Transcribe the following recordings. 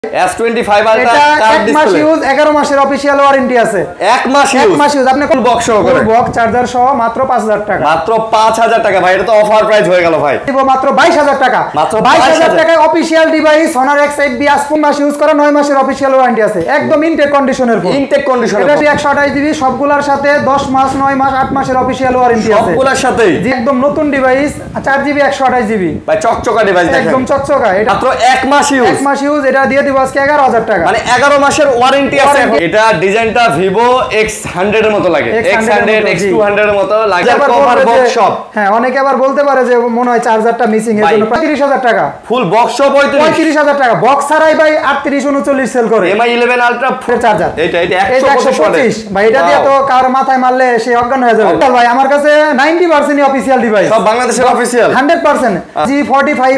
S25 এটা 1 মাস use 11 মাসের official warranty আছে। 1 মাস ইউজ আপনি ফুল বক্স সহ করে বক্স চার্জার সহ মাত্র 5000 টাকা। মাত্র 5000 টাকা ভাই, এটা তো অফার প্রাইস হয়ে গেল ভাই। দিব মাত্র 22000 টাকা। মাত্র 22000 টাকায় অফিশিয়াল ডিভাইস Honor X8B 5 মাস ইউজ করা 9 মাসের অফিশিয়াল ওয়ারেন্টি আছে। একদম ইনটেক কন্ডিশনের ফোন। ইনটেক কন্ডিশনের এটা 128 জিবি সবগুলোর সাথে 10 মাস 9 মাস 8 মাসের অফিশিয়াল ওয়ারেন্টি আছে সবগুলোর সাথেই। একদম নতুন ডিভাইস 4 জিবি 128 জিবি ভাই চকচকা ডিভাইস দেখেন একদম চকচকা। এটা মাত্র 1 মাস ইউজ 1 মাস ইউজ এটা দিয়ে দিব আজকে 11000 টাকা। মানে 11 মাসের ওয়ারেন্টি আছে। এটা ডিজাইনটা Vivo X100 এর মতো লাগে, X100 X200 এর মতো লাগে। কভার বক্স সব। হ্যাঁ অনেকে আবার বলতে পারে যে মনে হয় চার্জারটা মিসিং এর জন্য 35000 টাকা। ফুল বক্স সব 35000 টাকা। বক্স ছাড়াই ভাই 38 39 সেল করে। MI 11 আলট্রা ফুল চার্জার। এটা 125 ভাই এটা দিয়ে তো কার মাথায় মারলে সে অজ্ঞান হয়ে যাবে। ভাই আমার কাছে 90% অফিশিয়াল ডিভাইস সব বাংলাদেশের অফিশিয়াল 100% G45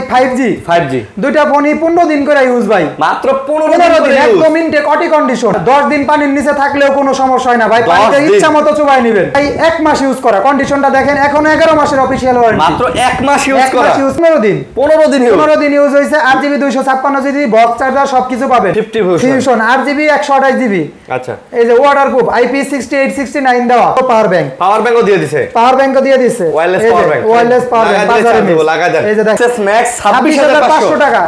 5G দুইটা ফোনই 15 দিন করে ইউজ ভাই। মাত্র 15 দিন একদম ইনটেক অটি কন্ডিশন। 10 দিন পানির নিচে থাকলেও কোনো সমস্যা হয় না ভাই, পানিতে ইচ্ছা মতো চুবাই নেবেন ভাই। 1 মাস ইউজ করা কন্ডিশনটা দেখেন, এখন 11 মাসের অফিশিয়াল ওয়ারেন্টি। মাত্র 1 মাস ইউজ করা 15 দিন ইউজ হইছে। 8GB 256GB বক্স চার্জার সবকিছু পাবেন। 50 ফিউশন 8GB 128GB। আচ্ছা এই যে ওয়াটারপ্রুফ IP68 69 দেওয়া। পাওয়ার ব্যাংকও দিয়ে দিয়েছে। ওয়্যারলেস পাওয়ার ব্যাংক বাজারে লাগা যায়। এই যে দেখেন Max 26500 টাকা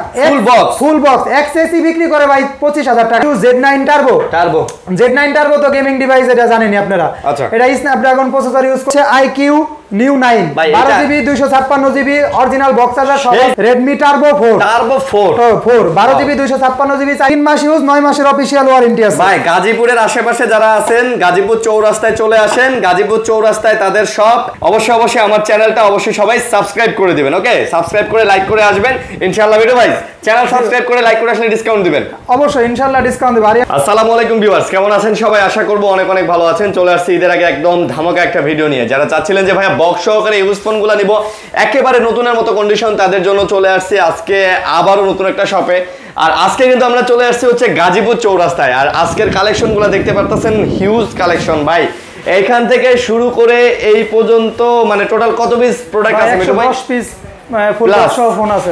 ফুল বক্স XAC বিক্রি করে ভাই 25000 টাকা। Z9 টার্বো তো গেমিং ডিভাইস, এটা জানেনই আপনারা। এটা স্ন্যাপড্রাগন প্রসেসর ইউজ করছে IQ New 9 12GB 256GB original box charger সহ। Redmi Turbo 4 12GB 256GB 3 মাস ইউজ 9 মাসের অফিশিয়াল ওয়ারেন্টি আছে। ভাই গাজীপুরের আশেপাশে যারা আছেন, গাজীপুর চৌরাস্তায় চলে আসেন। গাজীপুর চৌরাস্তায় তাদের শপ। অবশ্যই আমার চ্যানেলটা অবশ্যই সবাই সাবস্ক্রাইব করে দিবেন। ওকে, সাবস্ক্রাইব করে লাইক করে আসবেন ইনশাআল্লাহ। ভিডিও ভাই চ্যানেল সাবস্ক্রাইব করে লাইক করে আসলে ডিসকাউন্ট দিবেন। অবশ্যই ইনশাআল্লাহ ডিসকাউন্ট দেব। আসসালামু আলাইকুম ভিউয়ার্স, কেমন আছেন সবাই? আশা করব অনেক ভালো আছেন। চলে আসছি ঈদের আগে একদম ধামাকা একটা ভিডিও নিয়ে। যারা চাচ্ছিলেন যে ভাইয়া বক্স সহকারে ইউজ ফোনগুলো নিব একেবারে নতুনের মতো কন্ডিশন, তাদের জন্য চলে আসছি আজকে আবারও নতুন একটা শপে। আর আজকে কিন্তু আমরা চলে আসছি হচ্ছে গাজীপুর চৌরাস্তায়। আর আজকের কালেকশনগুলো দেখতে পারতেছেন, হিউজ কালেকশন ভাই। এইখান থেকে শুরু করে এই পর্যন্ত মানে টোটাল কত পিস প্রোডাক্ট আছে? 110 পিস ফুল বক্স ফোন আছে।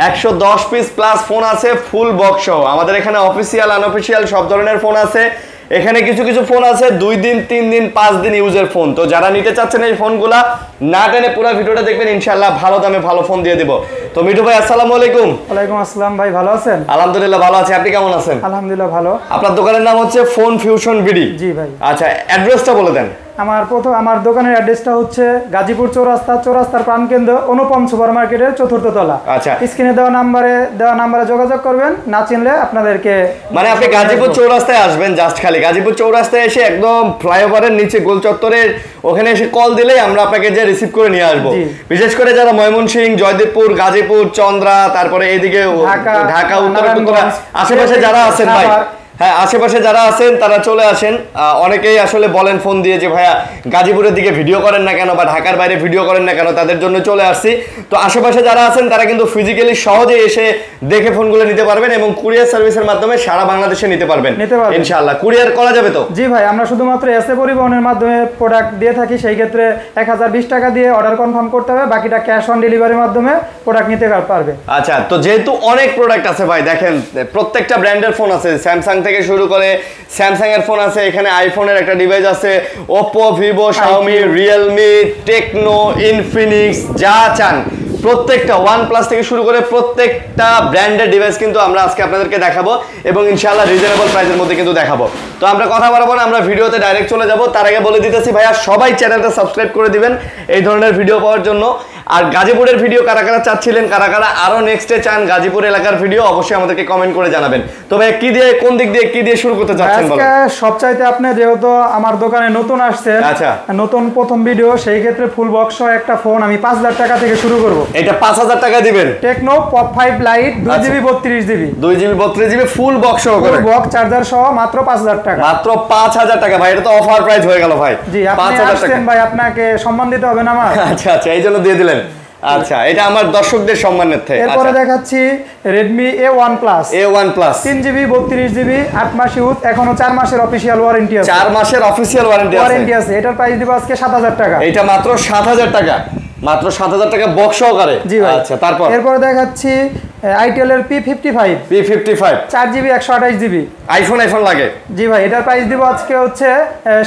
110 পিস প্লাস ফোন আছে ফুল বক্স সহ। আমাদের এখানে অফিসিয়াল আনঅফিসিয়াল সব ধরনের ফোন আছে। এখানে কিছু ফোন আছে 2 দিন 3 দিন 5 দিন ইউজের ফোন। তো যারা নিতে চাচ্ছেন এই ফোনগুলা না টেনে পুরো ভিডিওটা দেখবেন, ইনশাআল্লাহ ভালো দামে ভালো ফোন দিয়ে দেব। তো মিঠু ভাই আসসালামু আলাইকুম। ওয়ালাইকুম আসসালাম ভাই, ভালো আছেন? আলহামদুলিল্লাহ ভালো আছি, আপনি কেমন আছেন? আলহামদুলিল্লাহ ভালো। আপনার দোকানের নাম হচ্ছে ফোন ফিউশন বিডি? জি ভাই। আচ্ছা অ্যাড্রেসটা বলে দেন। আমার দোকানের অ্যাড্রেসটা হচ্ছে গাজীপুর চৌরাস্তার প্রাণকেন্দ্র অনুপম সুপার মার্কেটের 4th তলা। আচ্ছা স্ক্রিনে দেওয়া নাম্বারে যোগাযোগ করবেন। না চিনলে আপনাদেরকে মানে আপনি গাজীপুর চৌরাস্তায় আসবেন, জাস্ট খালি গাজীপুর চৌরাস্তায় এসে একদম ফ্লাইওভারের নিচে গোল চত্বরের ওখানে এসে কল দিলেই আমরা আপনাকে যে রিসিভ করে নিয়ে আসবো। বিশেষ করে যারা ময়মনসিংহ, জয়দেবপুর, গাজীপুর, চন্দ্রা, তারপরে এইদিকে ঢাকা, উত্তরা আশেপাশে যারা আছেন ভাই, হ্যাঁ আশেপাশে যারা আছেন তারা চলে আসেন। অনেকেই আসলে বলেন ফোন দিয়ে যে ভাইয়া গাজীপুরের দিকে ভিডিও করেন না কেন বা ঢাকার বাইরে ভিডিও করেন না কেন, তাদের জন্য চলে আসছি। তো আশেপাশে যারা আছেন তারা কিন্তু ফিজিক্যালি সহজে এসে দেখে ফোনগুলো নিতে পারবেন এবং কুরিয়ার সার্ভিসের মাধ্যমে সারা বাংলাদেশে নিতে পারবেন ইনশাআল্লাহ। কুরিয়ার করা যাবে তো? জি ভাই, আমরা শুধুমাত্র এসএ পরিবহনের মাধ্যমে প্রোডাক্ট দিয়ে থাকি। সেই ক্ষেত্রে 1020 টাকা দিয়ে অর্ডার কনফার্ম করতে হবে, বাকিটা ক্যাশ অন ডেলিভারির মাধ্যমে প্রোডাক্ট নিতে পারবে। আচ্ছা, তো যেহেতু অনেক প্রোডাক্ট আছে ভাই, দেখেন প্রত্যেকটা ব্র্যান্ডের ফোন আছে। স্যামসাং থেকে শুরু করে স্যামসাং এর ফোন আছে, এখানে আইফোনের একটা ডিভাইস আছে, Oppo, Vivo, Xiaomi, Realme, Tecno, Infinix, যা চান প্রত্যেকটা OnePlus থেকে শুরু করে প্রত্যেকটা ব্র্যান্ডের ডিভাইস কিন্তু আমরা আজকে আপনাদেরকে দেখাবো এবং ইনশাআল্লাহ রিজনেবল প্রাইসের মধ্যে কিন্তু দেখাবো। তো আমরা কথা বলবো না, আমরা ভিডিওতে ডাইরেক্ট চলে যাব। তার আগে বলে দিতেছি ভাইয়া সবাই চ্যানেলটা সাবস্ক্রাইব করে দিবেন এই ধরনের ভিডিও পাওয়ার জন্য। আর গাজীপুরের ভিডিও কারা চাচ্ছিলেন, কারা আরো নেক্সটে চান গাজীপুর এলাকার ভিডিও, অবশ্যই আমাদেরকে কমেন্ট করে জানাবেন। তো ভাই কোন দিক দিয়ে শুরু করতে চাচ্ছেন বলেন? আজকে সবচাইতে আপনি যেহেতু আমার দোকানে নতুন আসছেন, আচ্ছা নতুন প্রথম ভিডিও, সেই ক্ষেত্রে ফুল বক্স সহ একটা ফোন আমি 5000 টাকা থেকে শুরু করব। এটা 5000 টাকা দিবেন? Tecno pop 5 lite 2GB 32GB full box সহ করে বক্স চার্জার সহ মাত্র 5000 টাকা। মাত্র 5000 টাকা ভাই, এটা তো অফার প্রাইস হয়ে গেল ভাই। জি, আপনি আসছেন ভাই, আপনাকে সম্মান দিতে হবে না আমার? আচ্ছা এইজন্য দিয়ে দিলেন। আচ্ছা, এটা আমার দর্শকদের সম্মানের থেকে। এরপরে দেখাচ্ছি Redmi A1 Plus 3GB 32GB 8 মাস ইউজ, এখনো 4 মাসের অফিশিয়াল ওয়ারেন্টি আছে। 4 মাসের অফিশিয়াল ওয়ারেন্টি আছে। এটার প্রাইস দিব আজকে 7000 টাকা। এটা মাত্র 7000 টাকা। মাত্র 7000 টাকা বক্স সহকারে। জি ভাই। আচ্ছা তারপর এরপর দেখাচ্ছি আইটেল এর P55 4GB 128GB আইফোন লাগে। জি ভাই, এটার প্রাইস দিব আজকে হচ্ছে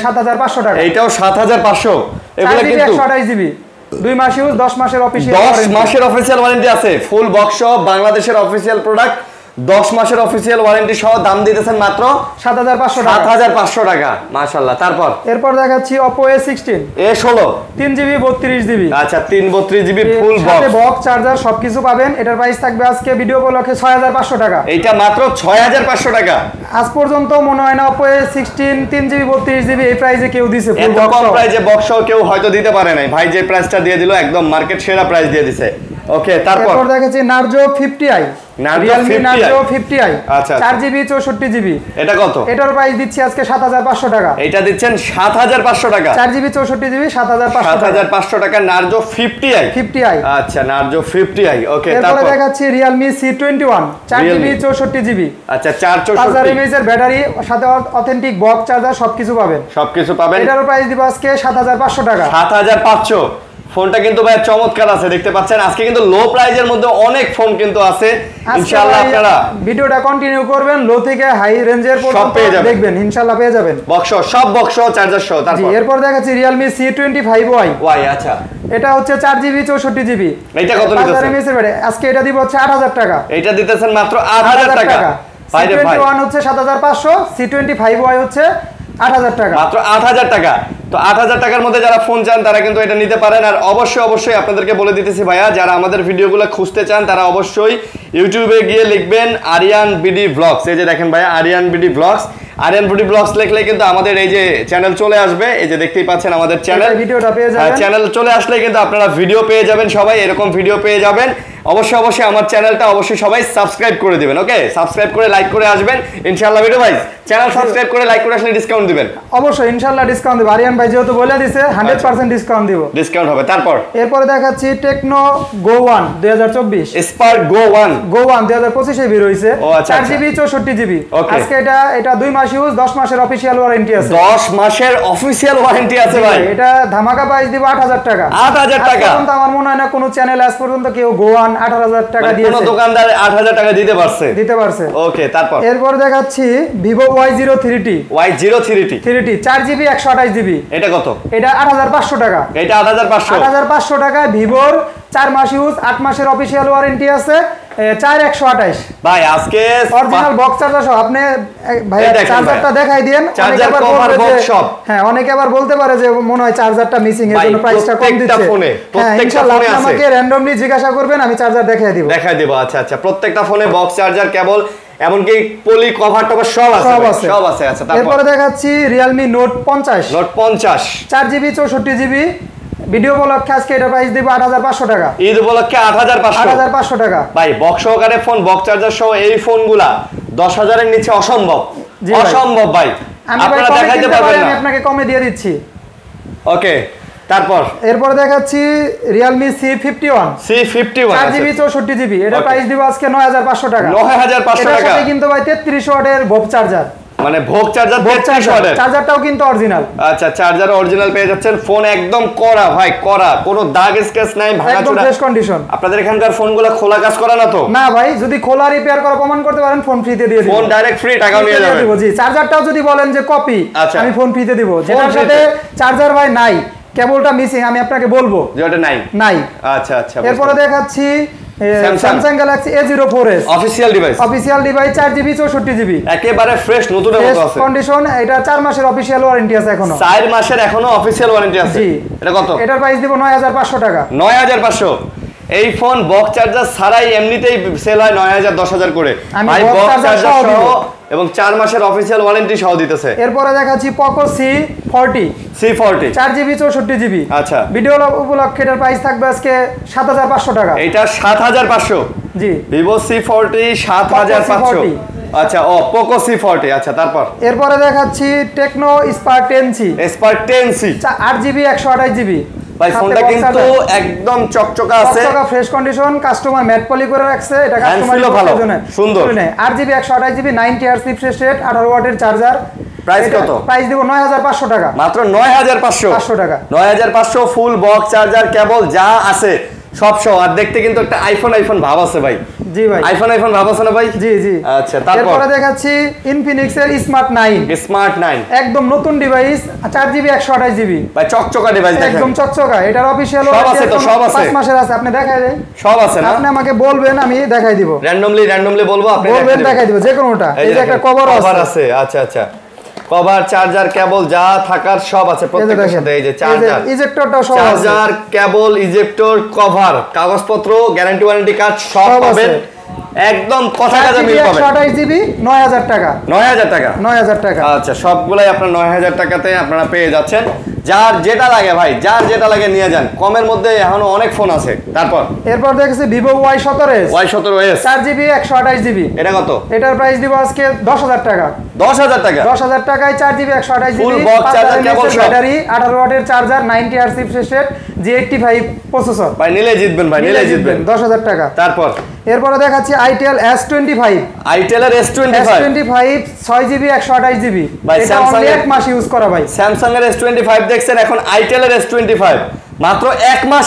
7500 টাকা। এইটাও 7500। এগুলা কিন্তু 128GB 2 মাস ইউজ 10 মাসের অফিশিয়াল 10 মাসের অফিশিয়াল ওয়ারেন্টি আছে। ফুল বক্স সহ বাংলাদেশের অফিশিয়াল প্রোডাক্ট 10 মাসের অফিশিয়াল ওয়ারেন্টি সহ দাম দিতেছেন মাত্র 7500 টাকা। 7500 টাকা মাশাআল্লাহ। তারপর এরপর দেখাচ্ছি Oppo A16 3GB 32GB। আচ্ছা 332GB ফুল বক্স সাথে বক্স চার্জার সবকিছু পাবেন। এটার প্রাইস থাকবে আজকে ভিডিও উপলক্ষে 6500 টাকা। এইটা মাত্র 6500 টাকা। আজ পর্যন্ত মনে হয় না Oppo A16 3GB 32GB এই প্রাইসে কেউ দিছে ফুল এত বক্স। কম প্রাইসে বক্স সহ কেউ হয়তো দিতে পারে নাই। ভাই যে প্রাইসটা দিয়ে দিল একদম মার্কেট সেরা প্রাইস দিয়ে দিছে। ওকে তারপর দেখাচ্ছি Narzo 50i Realme Narzo 50i আচ্ছা 4GB 64GB। এটা কত? এটার প্রাইস দিচ্ছি আজকে 7500 টাকা। এটা দিচ্ছেন 7500 টাকা। 4GB 64GB 7500 টাকা Narzo 50i। আচ্ছা Narzo 50i। ওকে তারপর দেখাচ্ছি Realme C21 4GB 64GB। আচ্ছা 464 mAh এর ব্যাটারি সাথে অথেন্টিক বক্স চার্জার সবকিছু পাবেন। এটার প্রাইস দিব আজকে 7500 টাকা। 7500। ফোনটা কিন্তু ভাই চমৎকার আছে, দেখতে পাচ্ছেন। আজকে কিন্তু লো প্রাইজের মধ্যে অনেক ফোন কিন্তু আছে। ইনশাআল্লাহ আপনারা ভিডিওটা কন্টিনিউ করবেন, লো থেকে হাই রেঞ্জের পর্যন্ত দেখবেন, ইনশাআল্লাহ পেয়ে যাবেন। বক্স চার্জার সহ। তারপর এরপর দেখাচ্ছি Realme C25y আচ্ছা এটা হচ্ছে 4GB 64GB। এটা কত নিতেছেন? আজকে এটা দিব হচ্ছে 8000 টাকা। এটা দিতেছেন মাত্র 8000 টাকা। C21 হচ্ছে 7500, C25y হচ্ছে 8000 টাকা। মাত্র 8000 টাকা। তো 8000 টাকার মধ্যে যারা ফোন চান তারা কিন্তু এটা নিতে পারেন। আর অবশ্যই আপনাদেরকে বলে দিতেছি ভাইয়া, যারা আমাদের ভিডিওগুলো খুঁজতে চান তারা অবশ্যই ইউটিউবে গিয়ে লিখবেন আরিয়ান বিডি ব্লগস। এই যে দেখেন ভাইয়া Aryan BD blogs. Aryan BD blogs লিখলে কিন্তু আমাদের এই যে চ্যানেল চলে আসবে। এই যে দেখতেই পাচ্ছেন আমাদের চ্যানেল, ভিডিওটা পেয়ে যাবেন। চ্যানেল চলে আসলে কিন্তু আপনারা ভিডিও পেয়ে যাবেন, সবাই এরকম ভিডিও পেয়ে যাবেন। অবশ্যই আমার চ্যানেলটা অবশ্যই সবাই সাবস্ক্রাইব করে দিবেন। ওকে সাবস্ক্রাইব করে লাইক করে আসবেন ইনশাআল্লাহ। ভিডিও ভাই চ্যানেল সাবস্ক্রাইব করে লাইক করে আসলে ডিসকাউন্ট দিবেন। অবশ্যই ইনশাআল্লাহ ডিসকাউন্ট দিব। আরিয়ান ভাই যেহেতু বলে দিয়েছে 100% ডিসকাউন্ট দিব। ডিসকাউন্ট হবে। তারপর এরপর দেখাচ্ছি Tecno Go One 2024 Spark Go One 2025 এ বের হইছে। 4GB 64GB। আজকে এটা 2 মাস ইউজ 10 মাসের অফিশিয়াল ওয়ারেন্টি আছে। 10 মাসের অফিশিয়াল ওয়ারেন্টি আছে ভাই। এটা ধামাকা প্রাইস দিব 8000 টাকা। 8000 টাকা। এখন তো আমার মনে হয় না কোনো চ্যানেল আজ পর্যন্ত কেউ Go One 8000 টাকা দিয়েছে। কোনো দোকানদার 8000 টাকা দিতে পারছে। ওকে তারপর এরপর দেখাচ্ছি Vivo Y03T 4GB 128GB। এটা কত? এটা 8500 টাকা। এটা 8500 টাকা। ভিভোর 4 মাস ইউজ 8 মাসের অফিশিয়াল ওয়ারেন্টি আছে। 4128 ভাই আজকে অরিজিনাল বক্স চার্জার সহ। আপনি ভাই চার্জারটা দেখাই দেন। চার্জার কভার বক্স সব। হ্যাঁ অনেকে আবার বলতে পারে যে মনে হয় চার্জারটা মিসিং এর জন্য প্রাইসটা কম দিচ্ছে। প্রত্যেকটা ফোনে আছে। আমাকে র‍্যান্ডমলি জিজ্ঞাসা করবেন, আমি চার্জার দেখাই দিব। আচ্ছা প্রত্যেকটা ফোনে বক্স চার্জার কেবল এমনকি পলি কভার টভার সব আছে। আচ্ছা এরপর দেখাচ্ছি Realme Note 50 4GB 64GB। Video উপলক্ষে আজকে এটা প্রাইস দিব 8500 টাকা। ঈদ উপলক্ষে 8500 টাকা। ভাই বক্স সহকারে ফোন, বক্স চার্জার সহ এই ফোনগুলা 10000 এর নিচে অসম্ভব ভাই। আপনারা দেখাইতে পারবেন না, আমি আপনাকে কমে দিয়ে দিচ্ছি। ওকে তারপর এরপর দেখাচ্ছি Realme C51 4GB 64GB। এটা প্রাইস দিব আজকে 9500 টাকা। 9500 টাকা। এটার সাথে কিন্তু ভাই 33 ওয়াটের ভোগ চার্জার, মানে ভোগ চার্জার 33 ওয়াটের। চার্জারটাও কিন্তু অরিজিনাল। আচ্ছা চার্জার অরিজিনাল পেয়ে যাচ্ছেন। ফোন একদম কড়া ভাই, কড়া, কোনো দাগ স্ক্র্যাচ নাই, ভাঙাচোরা, ফ্রেশ কন্ডিশন। আপনাদের এখানকার ফোনগুলো খোলা কাজ করা না তো? না ভাই, যদি খোলা রিপেয়ার করা প্রমাণ করতে পারেন ফোন ফ্রিতে দিয়ে দিব। ফোন ডাইরেক্ট ফ্রি, টাকা নিয়ে যাবেন। জি চার্জারটাও যদি বলেন যে কপি, আমি ফোন ফ্রিতে দিব। যেটার সাথে চার্জার ভাই নাই, কেবলটা মিসিং, আমি আপনাকে বলবো যে ওটা নাই। আচ্ছা এরপর দেখাচ্ছি Samsung Galaxy A04s official device 4GB 64GB। একেবারে ফ্রেশ নতুনের মতো আছে কন্ডিশন। এটা 4 মাসের অফিশিয়াল ওয়ারেন্টি আছে এখনো। 4 মাসের এখনো অফিশিয়াল ওয়ারেন্টি আছে। জি এটা কত? এটার প্রাইস দিব 9500 টাকা। 9500। এই ফোন বক্স চার্জার ছাড়াই এমনিতেই সেল হয় 9000 10000 করে। ভাই বক্স চার্জার সহ এবং 4 মাসের অফিশিয়াল ওয়ারেন্টি সহ দিতেছে। এরপরে দেখাচ্ছি Poco C40 4GB 64GB। আচ্ছা ভিডিও উপলক্ষে এটার প্রাইস থাকবে আজকে 7500 টাকা। এটা 7500। জি Vivo C40 7500। আচ্ছা Poco C40। আচ্ছা তারপর এরপরে দেখাচ্ছি Tecno Spark 10C 8GB 128GB। ভাই ফোনটা কিন্তু একদম চকচকা আছে, fresh condition, customer matte poly করে রাখছে। এটা কাস্টমার ভালো সুন্দর। 8GB 128GB 90Hz refresh rate, 18 ওয়াটের চার্জার। প্রাইস কত? প্রাইস দিব 9500 টাকা, মাত্র 9500 টাকা, 9500 ফুল বক্স চার্জার কেবল যা আছে সব সহ। আর দেখতে কিন্তু একটা আইফোন ভাব আছে ভাই। জি ভাই, আইফোন ভাব আছে না ভাই? জি জি। আচ্ছা, তারপর দেখাচ্ছি ইনফিনিক্স এর স্মার্ট 9 একদম নতুন ডিভাইস, 4GB 128GB ভাই, চকচকা ডিভাইস দেখেন, একদম চকচকা। এটার অফিশিয়াল সব আছে তো, সব আছে, 5 মাসের আছে। আপনি দেখাই দেন, সব আছে না? আপনি আমাকে বলবেন, আমি দেখাই দিব। র্যান্ডমলি বলবো, আপনি বলবেন, দেখাই দিব যে কোনোটা। এই যে একটা কভার আছে। আচ্ছা, কভার, চার্জার, কেবল যা থাকার সব আছে প্রত্যেকটার সাথে। এই যে চার্জার, ইজেক্টরটাও সব আছে, চার্জার, কেবল, ইজেক্টর, কভার, কাগজপত্র, গ্যারান্টি ওয়ারেন্টি কার্ড সব পাবেন একদম কথা কাজে মিল পাবেন। 128GB 9000 টাকা, 9000 টাকা, 9000 টাকা। আচ্ছা, সবগুলাই আপনারা 9000 টাকাতে আপনারা পেয়ে যাচ্ছেন। যার যেটা লাগে ভাই, যার যেটা লাগে নিয়ে যান, কমের মধ্যে এখনো অনেক ফোন আছে। এরপর দেখেছি Vivo Y17s, 4GB 128GB। এটা কত? এটার প্রাইস দিব আজকে 10000 টাকা, 10000 টাকা, 10000 টাকায় 4GB 128GB full box charger, cable, battery, 18 ওয়াটের charger, 90Hz refresh rate, G85 processor. ভাই নিলে জিতবেন, ভাই নিলে জিতবেন, 10000 টাকা। এরপরে দেখাচ্ছি Itel S25, Itel এর S25 6GB 128GB। এটা অনলি 1 মাস ইউজ করা ভাই। Samsung এর S25 দেখছেন, এখন Itel এর S25 মাত্র 1 মাস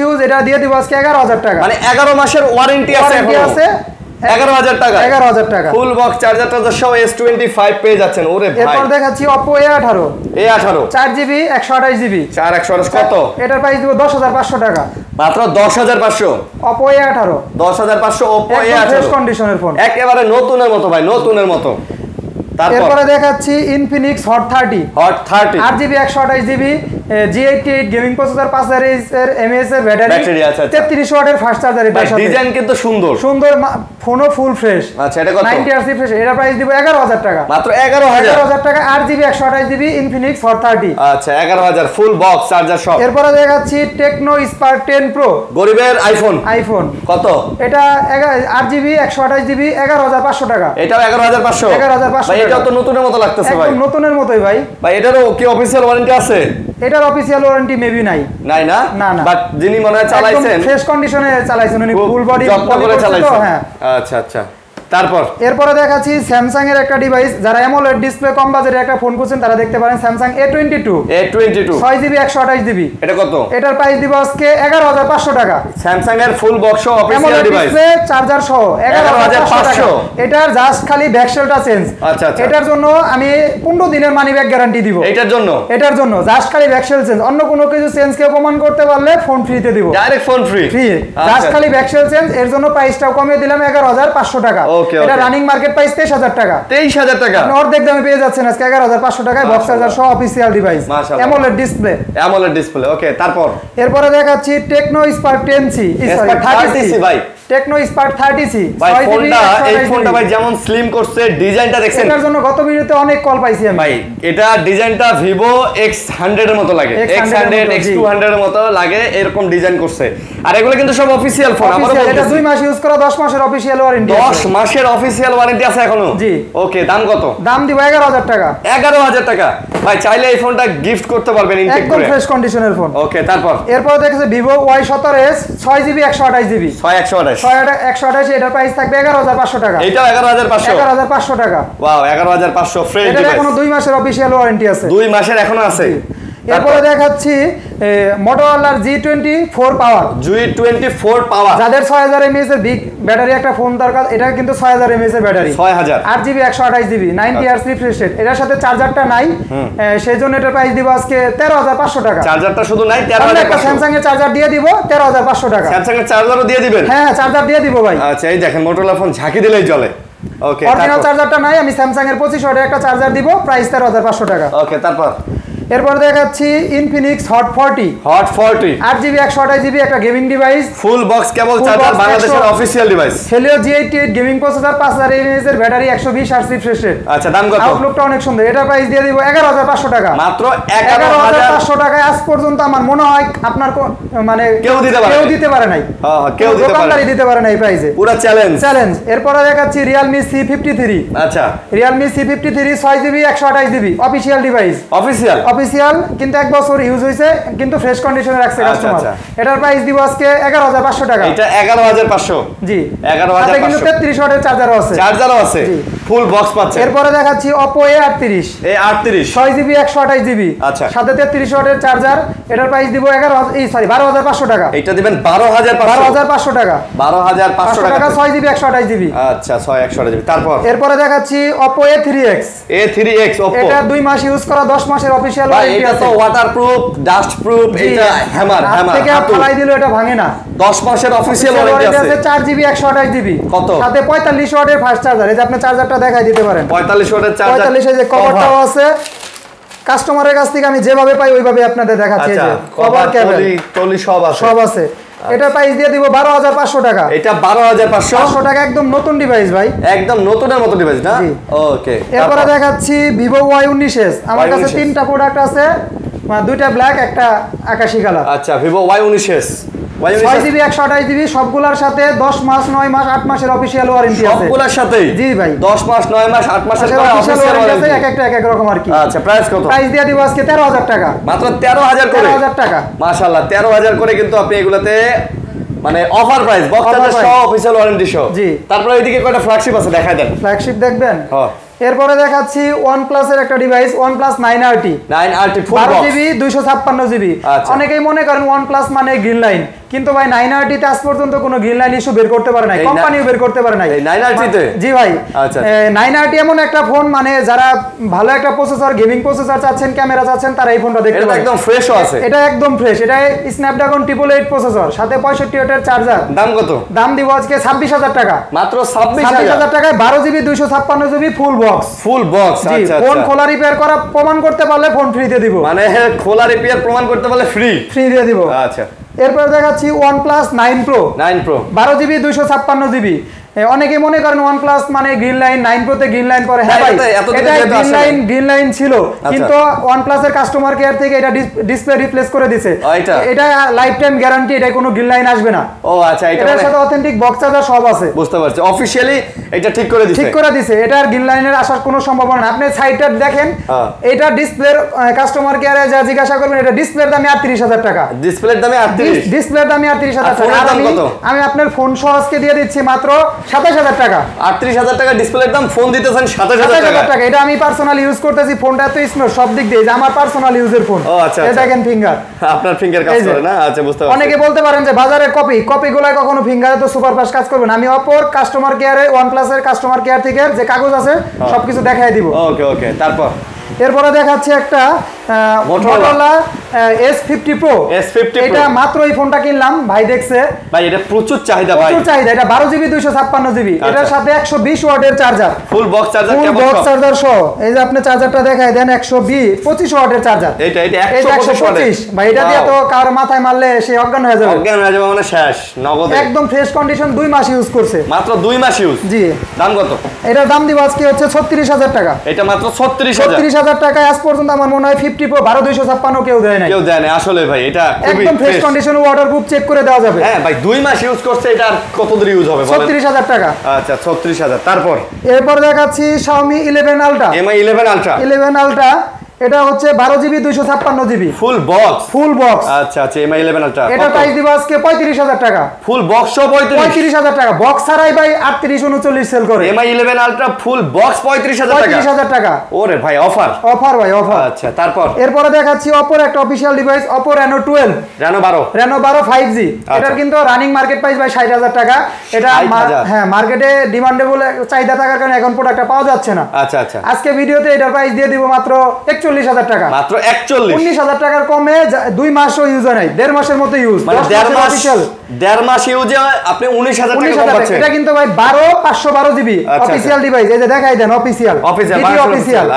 ইউজ। এটা দিয়ে দিব আজকে 11000 টাকা, মানে 11 মাসের ওয়ারেন্টি আছে। 11000 টাকা, 11000 টাকা ফুল বক্স চার্জার সহ S25 পেয়ে যাচ্ছেন। ওরে ভাই, এরপর দেখাচ্ছি Oppo A18, 4GB 128GB, 4128 কত? এটার প্রাইস দিব 10500 টাকা, মাত্র 10500। Oppo A18 10500 Oppo A18 fresh কন্ডিশনের ফোন, একেবারে নতুনের মতো ভাই, নতুনের মতো। এরপরে দেখাচ্ছি Infinix Hot 30, 8GB 128GB, G88 gaming processor, 5000 mAh এর ব্যাটারি, 33 ওয়াটের ফাস্ট চার্জার। এটার সাথে ডিজাইন কিন্তু সুন্দর, ফোনও ফুল ফ্রেশ। আচ্ছা, এটা কত? 90Hz refresh. এটা প্রাইস দিব 11000 টাকা, মাত্র 11000 টাকা, 8GB 128GB Infinix Hot 30। আচ্ছা, 11000 ফুল বক্স চার্জার সব। এরপরে দেখাচ্ছি Tecno Spark 10 Pro, গরিবের আইফোন কত? এটা 8GB 128GB 11500 টাকা, এটাও 11500। 11500 ভাই, এটাও তো নতুনের মতো লাগতেছে ভাই, একদম নতুনের মতই ভাই। এটারও কি অফিশিয়াল ওয়ারেন্টি আছে? এটার অফিশিয়াল ওয়ারেন্টি মেবি নাই না, বাট যিনি মনে হয় চালাইছেন, ফ্রেশ কন্ডিশনে চালাইছেন, উনি ফুল বডি যত্ন করে চালাইছেন। হ্যাঁ, আচ্ছা। এরপরে দেখাচ্ছি স্যামসাং এর একটা ডিভাইস, যারা অ্যামোলেড ডিসপ্লে কম বাজেটের একটা ফোন খুঁজছেন তারা দেখতে পারেন স্যামসাং A22, 6GB 128GB। এটা কত? এটার প্রাইস দিব আজকে 11500 টাকা, স্যামসাং এর full box official device, charger সহ 11500 টাকা। এটার জাস্ট খালি ব্যাকশেলটা চেঞ্জ। আচ্ছা, এটার জন্য আমি 15 দিনের মানি ব্যাক গ্যারান্টি দিব। এটার জন্য জাস্ট খালি ব্যাকশেল চেঞ্জ, অন্য কোনো কিছু চেঞ্জ কে প্রমাণ করতে পারলে ফোন ফ্রিতে দিব, ডাইরেক্ট ফোন ফ্রি, জাস্ট খালি ব্যাকশেল চেঞ্জ। এর জন্য প্রাইসটাও কমিয়ে দিলাম 11500 টাকা। এটা রানিং মার্কেট প্রাইস 23000 টাকা, 23000 টাকা। আপনি অর্ধেক দামে পেয়ে যাচ্ছেন আজকে 11500 টাকায় বক্স চার্জার সহ অফিশিয়াল ডিভাইস, অ্যামোলেড ডিসপ্লে। ওকে, এরপরে দেখাচ্ছি Tecno Spark 10C, sorry 30C ভাই, Tecno Spark 30C। ভাই এই ফোনটা ভাই যেমন স্লিম করছে, ডিজাইনটা দেখছেন, এটার জন্য গত ভিডিওতে অনেক কল পাইছি আমি ভাই। এটা ডিজাইনটা Vivo X100 এর মতো লাগে, X100 X200 এর মতো লাগে, এরকম ডিজাইন করছে। আর এগুলো কিন্তু সব অফিশিয়াল ফোন। এটা 2 মাস ইউজ করা, 10 মাসের অফিশিয়াল ওয়ারেন্টি, 10 মাসের অফিশিয়াল ওয়ারেন্টি আছে এখনো। জি, ওকে, দাম কত? দাম দিব 11000 টাকা, 11000 টাকা। ভাই চাইলে এই ফোনটা গিফট করতে পারবেন ইনটেক করে, একদম ফ্রেশ কন্ডিশনের ফোন। ওকে, এরপর দেখেছে Vivo Y17s, 6GB 128GB, 128 এটার প্রাইস থাকবে 11500 টাকা, এটাও 11500 টাকা। Wow, 11500 fresh device. এটা এখনো 2 মাসের অফিশিয়াল ওয়ারেন্টি আছে, 2 মাসের এখনো আছে। এরপরে দেখাচ্ছি Motorola G24 পাওয়ার, যাদের 6000 mAh এর বিগ ব্যাটারি একটা ফোন দরকার, এটা কিন্তু 6000 mAh এর battery, 8GB 128GB 90Hz refresh rate. এটার সাথে চার্জারটা নাই, সেই জন্য এটার প্রাইস দিব আজকে 13500 টাকা। চার্জারটা শুধু নাই, 13500। স্যামসাং এর চার্জার দিয়ে দিব 13500 টাকা। স্যামসাং এর চার্জারও দিয়ে দিবেন? হ্যাঁ, চার্জার দিয়ে দিব ভাই। আচ্ছা, এই দেখেন Motorola ফোন ঝাঁকি দিলেই চলে। ওকে, অরিজিনাল চার্জারটা নাই, আমি স্যামসাং এর 25 ওয়াটের একটা চার্জার দিব, প্রাইস 13500 টাকা। ওকে, এরপর দেখাচ্ছি Infinix Hot 40, 8GB 128GB একটা gaming device, full box cable charger, বাংলাদেশের official device, Helio G88 gaming processor, 5000 mAh এর ব্যাটারি, 120Hz রিফ্রেশ রেট। আচ্ছা, দাম কত? আউটলুকটা অনেক সুন্দর, এটা প্রাইস দিয়ে দিব 11500 টাকা, মাত্র 11500 টাকায়। আজ পর্যন্ত আমার মনে হয় আপনার মানে কেউ দিতে পারে নাই। হ্যাঁ, কেউ দিতে পারে না এই প্রাইসে, পুরো চ্যালেঞ্জ। এরপর দেখাচ্ছি Realme C53। আচ্ছা, Realme C53 6GB 128GB official device, official, কিন্তু 1 বছর ইউজ হইছে, কিন্তু ফ্রেশ কন্ডিশনে রাখছে কাস্টমার। এটার প্রাইস দিব আজকে 11500 টাকা। এটা 11500। জি, 11500 কিন্তু 33 ওয়াটের চার্জারও আছে। জি। ফুল বক্স পাচ্ছেন। এরপরে দেখাচ্ছি Oppo A38 6GB 128GB আচ্ছা সাথে 33 ওয়াটের চার্জার। এটার প্রাইস দিব 12500 টাকা। এটা দিবেন 12500 টাকা 12500 টাকা 6GB 128GB আচ্ছা 128GB। তারপর এরপরে দেখাচ্ছি Oppo A3X Oppo এটা 2 মাস ইউজ করা 10 মাসের অফিশিয়াল ওয়ারেন্টি আছে। এটা তো ওয়াটারপ্রুফ ডাস্ট প্রুফ এটা হ্যামার থেকে ফলাই দিলে এটা ভাঙে না। 10 মাসের অফিশিয়াল ওয়ারেন্টি আছে। 4GB 128GB কত সাথে 45 ওয়াটের ফাস্ট চার্জার। এই যে আপনি চার্জারটা দেখাই দিতে পারেন 45 ওয়াটের চার্জার 45 এই যে কভারটাও আছে। কাস্টমারের কাছ থেকে আমি যেভাবে পাই ওইভাবে আপনাদের দেখাচ্ছি। এই যে কভার কেবল টলি সব আছে। এটা প্রাইস দিয়ে দিব 12500 টাকা। এটা 12500 টাকা একদম নতুন ডিভাইস ভাই, একদম নতুনের মতো ডিভাইস না? ওকে। এরপরে দেখাচ্ছি Vivo Y19s। আমার কাছে 3টা প্রোডাক্ট আছে, দুইটা ব্ল্যাক একটা আকাশী কালার। আচ্ছা Vivo Y19s 6GB 128GB সবগুলোর সাথে 10 মাস 9 মাস 8 মাসের অফিশিয়াল ওয়ারেন্টি আছে। সবগুলোর সাথেই? জি ভাই 10 মাস 9 মাস 8 মাসের অফিশিয়াল ওয়ারেন্টি আছে। এক এক রকম আর কি। আচ্ছা প্রাইস কত? প্রাইস দিয়ে দিব আজকে 13000 টাকা। মাত্র 13000 করে? 13000 টাকা মাশাআল্লাহ 13000 করে কিন্তু আপনি এগুলাতে মানে অফার প্রাইস বক্স চার্জার সহ অফিশিয়াল ওয়ারেন্টি সহ। জি। তারপর এইদিকে কয়টা ফ্ল্যাগশিপ আছে দেখাই দেন। ফ্ল্যাগশিপ দেখবেন? হ্যাঁ। এরপরে দেখাচ্ছি OnePlus এর একটা device OnePlus 9RT full box 12GB 256GB। অনেকেই মনে করেন OnePlus মানে গ্রিন লাইন, কিন্তু ভাই 9RT তে আজ পর্যন্ত কোনো গ্রিন লাইন ইস্যু বের করতে পারে নাই, কোম্পানিও বের করতে পারে নাই। 9RT তে? জি ভাই। আচ্ছা 9RT এমন একটা ফোন মানে যারা ভালো একটা প্রসেসর গেমিং প্রসেসর চাচ্ছেন ক্যামেরা চাচ্ছেন তারা এই ফোনটা দেখতে পারেন। এটা একদম ফ্রেশও আছে। এটা একদম ফ্রেশ। এটা Snapdragon 888 প্রসেসর সাথে 65 ওয়াটের চার্জার। দাম কত? দাম দিব আজকে 26000 টাকা। মাত্র 26000 টাকায় 12GB 256GB full box. Full box. আচ্ছা ফোন খোলা রিপেয়ার করা প্রমাণ করতে পারলে ফোন ফ্রি দিয়ে দিব। মানে খোলা রিপেয়ার প্রমাণ করতে পারলে ফ্রি দিয়ে দিব। আচ্ছা এরপর দেখাচ্ছি OnePlus 9 Pro 12GB 256GB। অনেকে মনে করেন OnePlus মানে গ্রিন লাইন, 9 Pro তে গ্রিন লাইন করে। হ্যাঁ ভাই এটা গ্রিন লাইন ছিল, কিন্তু OnePlus এর কাস্টমার কেয়ার থেকে এটা ডিসপ্লে রিপ্লেস করে দিয়েছে। এটা লাইফ টাইম গ্যারান্টি, এটা কোনো গ্রিন লাইন আসবে না। ও আচ্ছা এটার সাথে অথেন্টিক বক্স চার্জার সব আছে। বুঝতে পারছি, অফিশিয়ালি এটা ঠিক করে দিয়েছে। এটা আর গ্রিন লাইনের আসার কোনো সম্ভাবনা না। আপনি সাইটটা দেখেন, এটা ডিসপ্লের কাস্টমার কেয়ারে যা জিজ্ঞাসা করবেন এটা ডিসপ্লের দামে 38000 টাকা। ডিসপ্লের দামে 38000 টাকা। আমি আপনার ফোন সহ আজকে দিয়ে দিচ্ছি মাত্র 27000 টাকা। 38000 টাকা ডিসপ্লের দাম, ফোন দিতেছেন 27000 টাকা। এটা আমি পার্সোনালি ইউজ করতেছি। ফোনটা এত স্মুথ সব দিক দিয়ে, আমার পার্সোনাল ইউজের ফোন। ও আচ্ছা এটা দেখেন ফিঙ্গার, আপনার ফিঙ্গার কাজ করে না? আচ্ছা বুঝতে পারছি। অনেকে বলতে পারেন যে বাজারে কপিগুলাই কখনো ফিঙ্গারে তো সুপার ফাস্ট কাজ করবে না। আমি অপর কাস্টমার কেয়ারে OnePlus এর কাস্টমার কেয়ার থেকে যে কাগজ আছে সবকিছু দেখাই দিব। ওকে তারপর এরপরে দেখাচ্ছি একটা Motorola S50 Pro। এটা মাত্র এই ফোনটা কিনলাম, ভাই দেখছে ভাই এটা প্রচুর চাহিদা ভাই, প্রচুর চাহিদা। এটা 12GB 256GB, এটার সাথে 120 ওয়াটের চার্জার, ফুল বক্স চার্জার, ফুল বক্স চার্জার সহ। এই যে আপনি চার্জারটা দেখাই দেন, 125 ওয়াটের চার্জার। এটা 125 ভাই। এটা দিয়ে তো কার মাথায় মারলে সে অজ্ঞান হয়ে যাবে মানে শেষ নগদ। একদম ফ্রেশ কন্ডিশন, 2 মাস ইউজ করছে। মাত্র 2 মাস ইউজ। জি। দাম কত? এটার দাম দিব আজকে হচ্ছে 36000 টাকা। এটা মাত্র 36000 টাকায় আজ পর্যন্ত আমার মনে হয় 50 Pro 12256 কেউ দেয় না। আসলে ভাই এটা একদম ফ্রেশ কন্ডিশন, ওয়াটারপ্রুফ চেক করে দেওয়া যাবে। হ্যাঁ ভাই 2 মাস ইউজ করছে, এটা আর কতদিন ইউজ হবে বলেন? 36000 টাকা। আচ্ছা 36000। তারপর এরপর দেখাচ্ছি Xiaomi 11 Ultra। Mi 11 Ultra এটা হচ্ছে 12GB 256GB ফুল বক্স। আচ্ছা Mi 11 Ultra এটা প্রাইস দিব আজকে 35000 টাকা। ফুল বক্স সহ 35000 টাকা। বক্স ছাড়াই ভাই 38 39 সেল করে। Mi 11 Ultra ফুল বক্স 35000 টাকা। ওরে ভাই অফার ভাই অফার। আচ্ছা তারপর এরপরে দেখাচ্ছি Oppo একটা official device Oppo Reno 12 Reno 12 5G। এটার কিন্তু রানিং মার্কেট প্রাইস ভাই 60000 টাকা। এটা হ্যাঁ মার্কেটে ডিমান্ডেবল চাহিদা থাকার কারণে এখন প্রোডাক্টটা পাওয়া যাচ্ছে না। আচ্ছা আজকে ভিডিওতে এটার প্রাইস দিয়ে দিব মাত্র 41000 টাকা। মাত্র 19000 টাকার কমে 2 মাসও ইউজ হয় নাই, 1.5 মাসের মতো ইউজ। মানে 1.5 মাস ইউজে আপনি 19000 টাকা কম পাচ্ছেন। এটা কিন্তু ভাই 512GB অফিশিয়াল ডিভাইস। এই যে দেখাই দেন অফিশিয়াল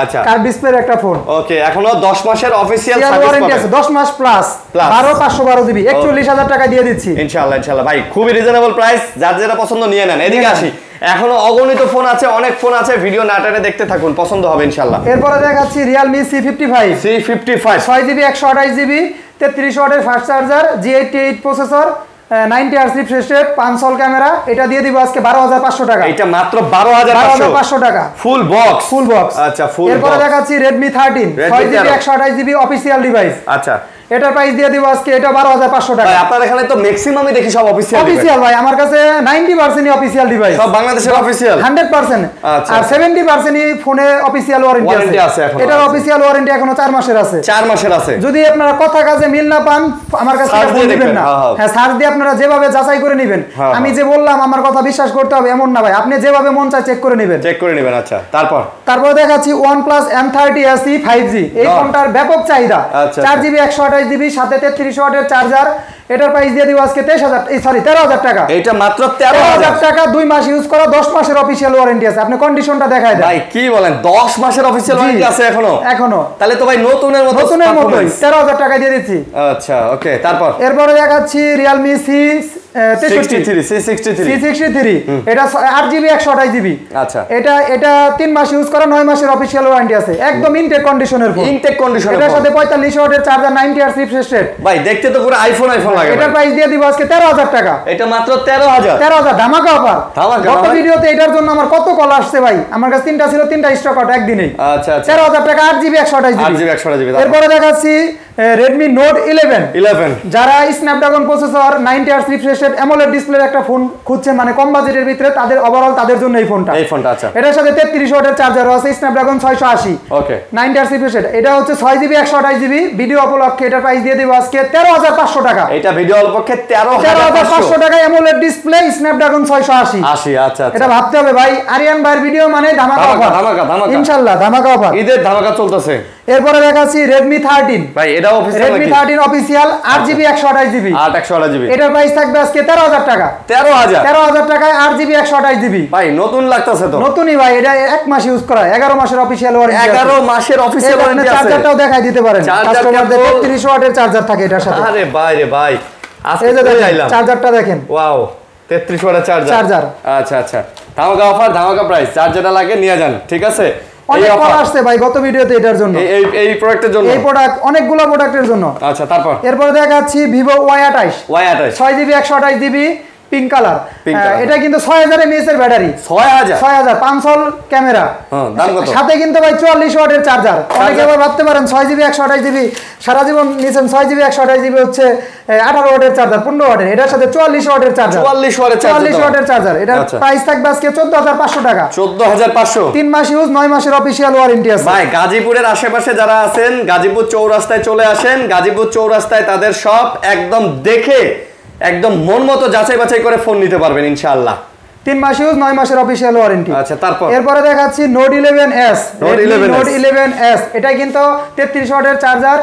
আচ্ছা কার ডিসপ্লের একটা ফোন। ওকে এখনো 10 মাসের অফিশিয়াল ওয়ারেন্টি আছে, 10 মাস প্লাস 512GB 41000 টাকা দিয়ে দিচ্ছি ইনশাআল্লাহ। ভাই খুবই রিজনেবল প্রাইস, যার যেটা পছন্দ নিয়ে নেন। এদিকে আসি, এখনো অগণিত ফোন আছে, অনেক ফোন আছে, ভিডিও না টেনে দেখতে থাকুন, পছন্দ হবে ইনশাআল্লাহ। এরপরে দেখাচ্ছি Realme C55 6GB 128GB 33 ওয়াটের fast charger, G88 processor, 90Hz refresh rate, 5 সল ক্যামেরা। এটা দিয়ে দিব আজকে 12500 টাকা। এটা মাত্র 12500 টাকা ফুল বক্স। আচ্ছা ফুল। এরপরে দেখাচ্ছি Redmi 13 6GB 128GB official device. আচ্ছা এটার প্রাইস দিয়ে দিব আজকে এটা 12500 টাকা। ভাই আপনার এখানে তো ম্যাক্সিমামই দেখি সব অফিশিয়াল ভাই, আমার কাছে 90% অফিশিয়াল ডিভাইস, সব বাংলাদেশের অফিশিয়াল 100%। আর 70% ফোনে অফিশিয়াল ওয়ারেন্টি আছে। এটার অফিশিয়াল ওয়ারেন্টি এখনো 4 মাসের আছে। 4 মাসের আছে। যদি আপনারা কথা কাজে মিল না পান আমার কাছে ফোন দিবেন না। হ্যাঁ, সার্চ দিয়ে আপনারা যেভাবে যাচাই করে নেবেন। আমি যে বললাম আমার কথা বিশ্বাস করতে হবে এমন না ভাই, আপনি যেভাবে মন চায় চেক করে নেবেন। আচ্ছা, তারপর দেখাচ্ছি OnePlus M30 SE 5G। এই ফোনটার ব্যাপক চাহিদা। 4GB 128GB সাথে 33 ওয়াটের চার্জার। এটার প্রাইস দিয়ে দিব আজকে 13,000 টাকা। এটা মাত্র 13,000 টাকা। 2 মাস ইউজ করা, 10 মাসের অফিশিয়াল ওয়ারেন্টি আছে। আপনি কন্ডিশনটা দেখায় দেন। ভাই কি বলেন, 10 মাসের অফিশিয়াল ওয়ারেন্টি আছে এখনো? তাহলে তো ভাই নতুনের মতোই 13,000 টাকা দিয়ে দিচ্ছি। আচ্ছা, ওকে। এরপরে দেখাচ্ছি Realme C63। এটা 8GB 128GB। আচ্ছা, এটা 3 মাস ইউজ করা, 9 মাসের অফিশিয়াল ওয়ারেন্টি আছে। একদম ইনটেক কন্ডিশনের ফোন। এটার সাথে 45 ওয়াটের চার্জার, 90 Hz রিফ্রেশ রেট। ভাই দেখতে তো পুরো আইফোন লাগে। এটার প্রাইস দিয়ে দিব আজকে 13,000 টাকা। এটা মাত্র 13,000 ধামাকা অফার। গত ভিডিওতে এটার জন্য আমার কত কল আসছে ভাই, আমার কাছে 3টা ছিল, 3টা স্টক আউট একদিনেই। আচ্ছা, 13,000 টাকা 8GB 128GB। এরপরে দেখাচ্ছি Redmi Note 11। যারা Snapdragon processor, 90 Hz refresh rate, AMOLED ডিসপ্লের একটা ফোন খুঁজছেন, মানে কম বাজেটের ভিতরে, তাদের জন্য এই ফোনটা। আচ্ছা, এটার সাথে 33 ওয়াটের চার্জার আছে, স্ন্যাপড্রাগন 680। ওকে, 90 Hz রিফ্রেশ রেট। এটা হচ্ছে 6GB 128GB। ভিডিও উপলক্ষে এটার প্রাইস দিয়ে দিব আজকে 13,500 টাকা। এটা ভিডিও উপলক্ষে 13,500 টাকায় AMOLED ডিসপ্লে, স্ন্যাপড্রাগন 680। আচ্ছা, এটা ভাবতে হবে ভাই, আরিয়ান ভাইয়ের ভিডিও মানে ধামাকা অফার। ইনশাআল্লাহ ধামাকা অফার, ঈদের ধামাকা চলতেছে। এরপরে দেখাচ্ছি Redmi 13। ভাই এটা official Redmi 13 official 8GB 128GB। এটার প্রাইস থাকবে আজকে 13,000 টাকা। 13,000 টাকায় 8GB 128GB। ভাই নতুন লাগতেছে তো। নতুনই ভাই, এটা 1 মাস ইউজ করা, 11 মাসের অফিশিয়াল ওয়ারেন্টি। 11 মাসের অফিশিয়াল ওয়ারেন্টি আছে। চার্জারটাও দেখাই দিতে পারেন। কাস্টমারদের 33 ওয়াটের চার্জার থাকে এটার সাথে। আরে ভাই রে ভাই, আজকে দেখাইলাম চার্জারটা দেখেন। ওয়াও, 33 ওয়াটের চার্জার। আচ্ছা, ধামাকা অফার, ধামাকা প্রাইস। চার্জারটা লাগে নিয়ে যান, ঠিক আছে? অনেক কল আসছে ভাই গত ভিডিওতে এটার জন্য, এই প্রোডাক্টের জন্য, এই প্রোডাক্ট অনেকগুলো প্রোডাক্টের জন্য। আচ্ছা, এরপর দেখাচ্ছি Vivo Y28 6GB 128GB pink colour. এটা কিন্তু 6000 mAh এর ব্যাটারি। 6000 500 ক্যামেরা। দাম কত? সাথে কিন্তু ভাই 44 ওয়াটের চার্জার। অনেকে আবার ভাবতে পারেন 6GB 128GB সারা জীবন নিছেন, 6GB 128GB হচ্ছে 18 ওয়াটের চার্জার, 15 ওয়াটের। এটার সাথে 44 ওয়াটের চার্জার। 44 ওয়াটের চার্জার। এটার প্রাইস থাকবে আজকে 14500 টাকা। 14500। 3 মাস ইউজ, 9 মাসের অফিশিয়াল ওয়ারেন্টি আছে। ভাই গাজীপুরের আশেপাশে যারা আছেন, গাজীপুর চৌরাস্তায় চলে আসেন। গাজীপুর চৌরাস্তায় তাদের সব একদম দেখে একদম মন মতো যাচাই বাছাই করে ফোন নিতে পারবেন ইনশাআল্লাহ। 3 মাস ইউজ, 9 মাসের অফিশিয়াল ওয়ারেন্টি। আচ্ছা, এরপরে দেখাচ্ছি Note 11s। Note 11s এটা কিন্তু 33 ওয়াটের charger,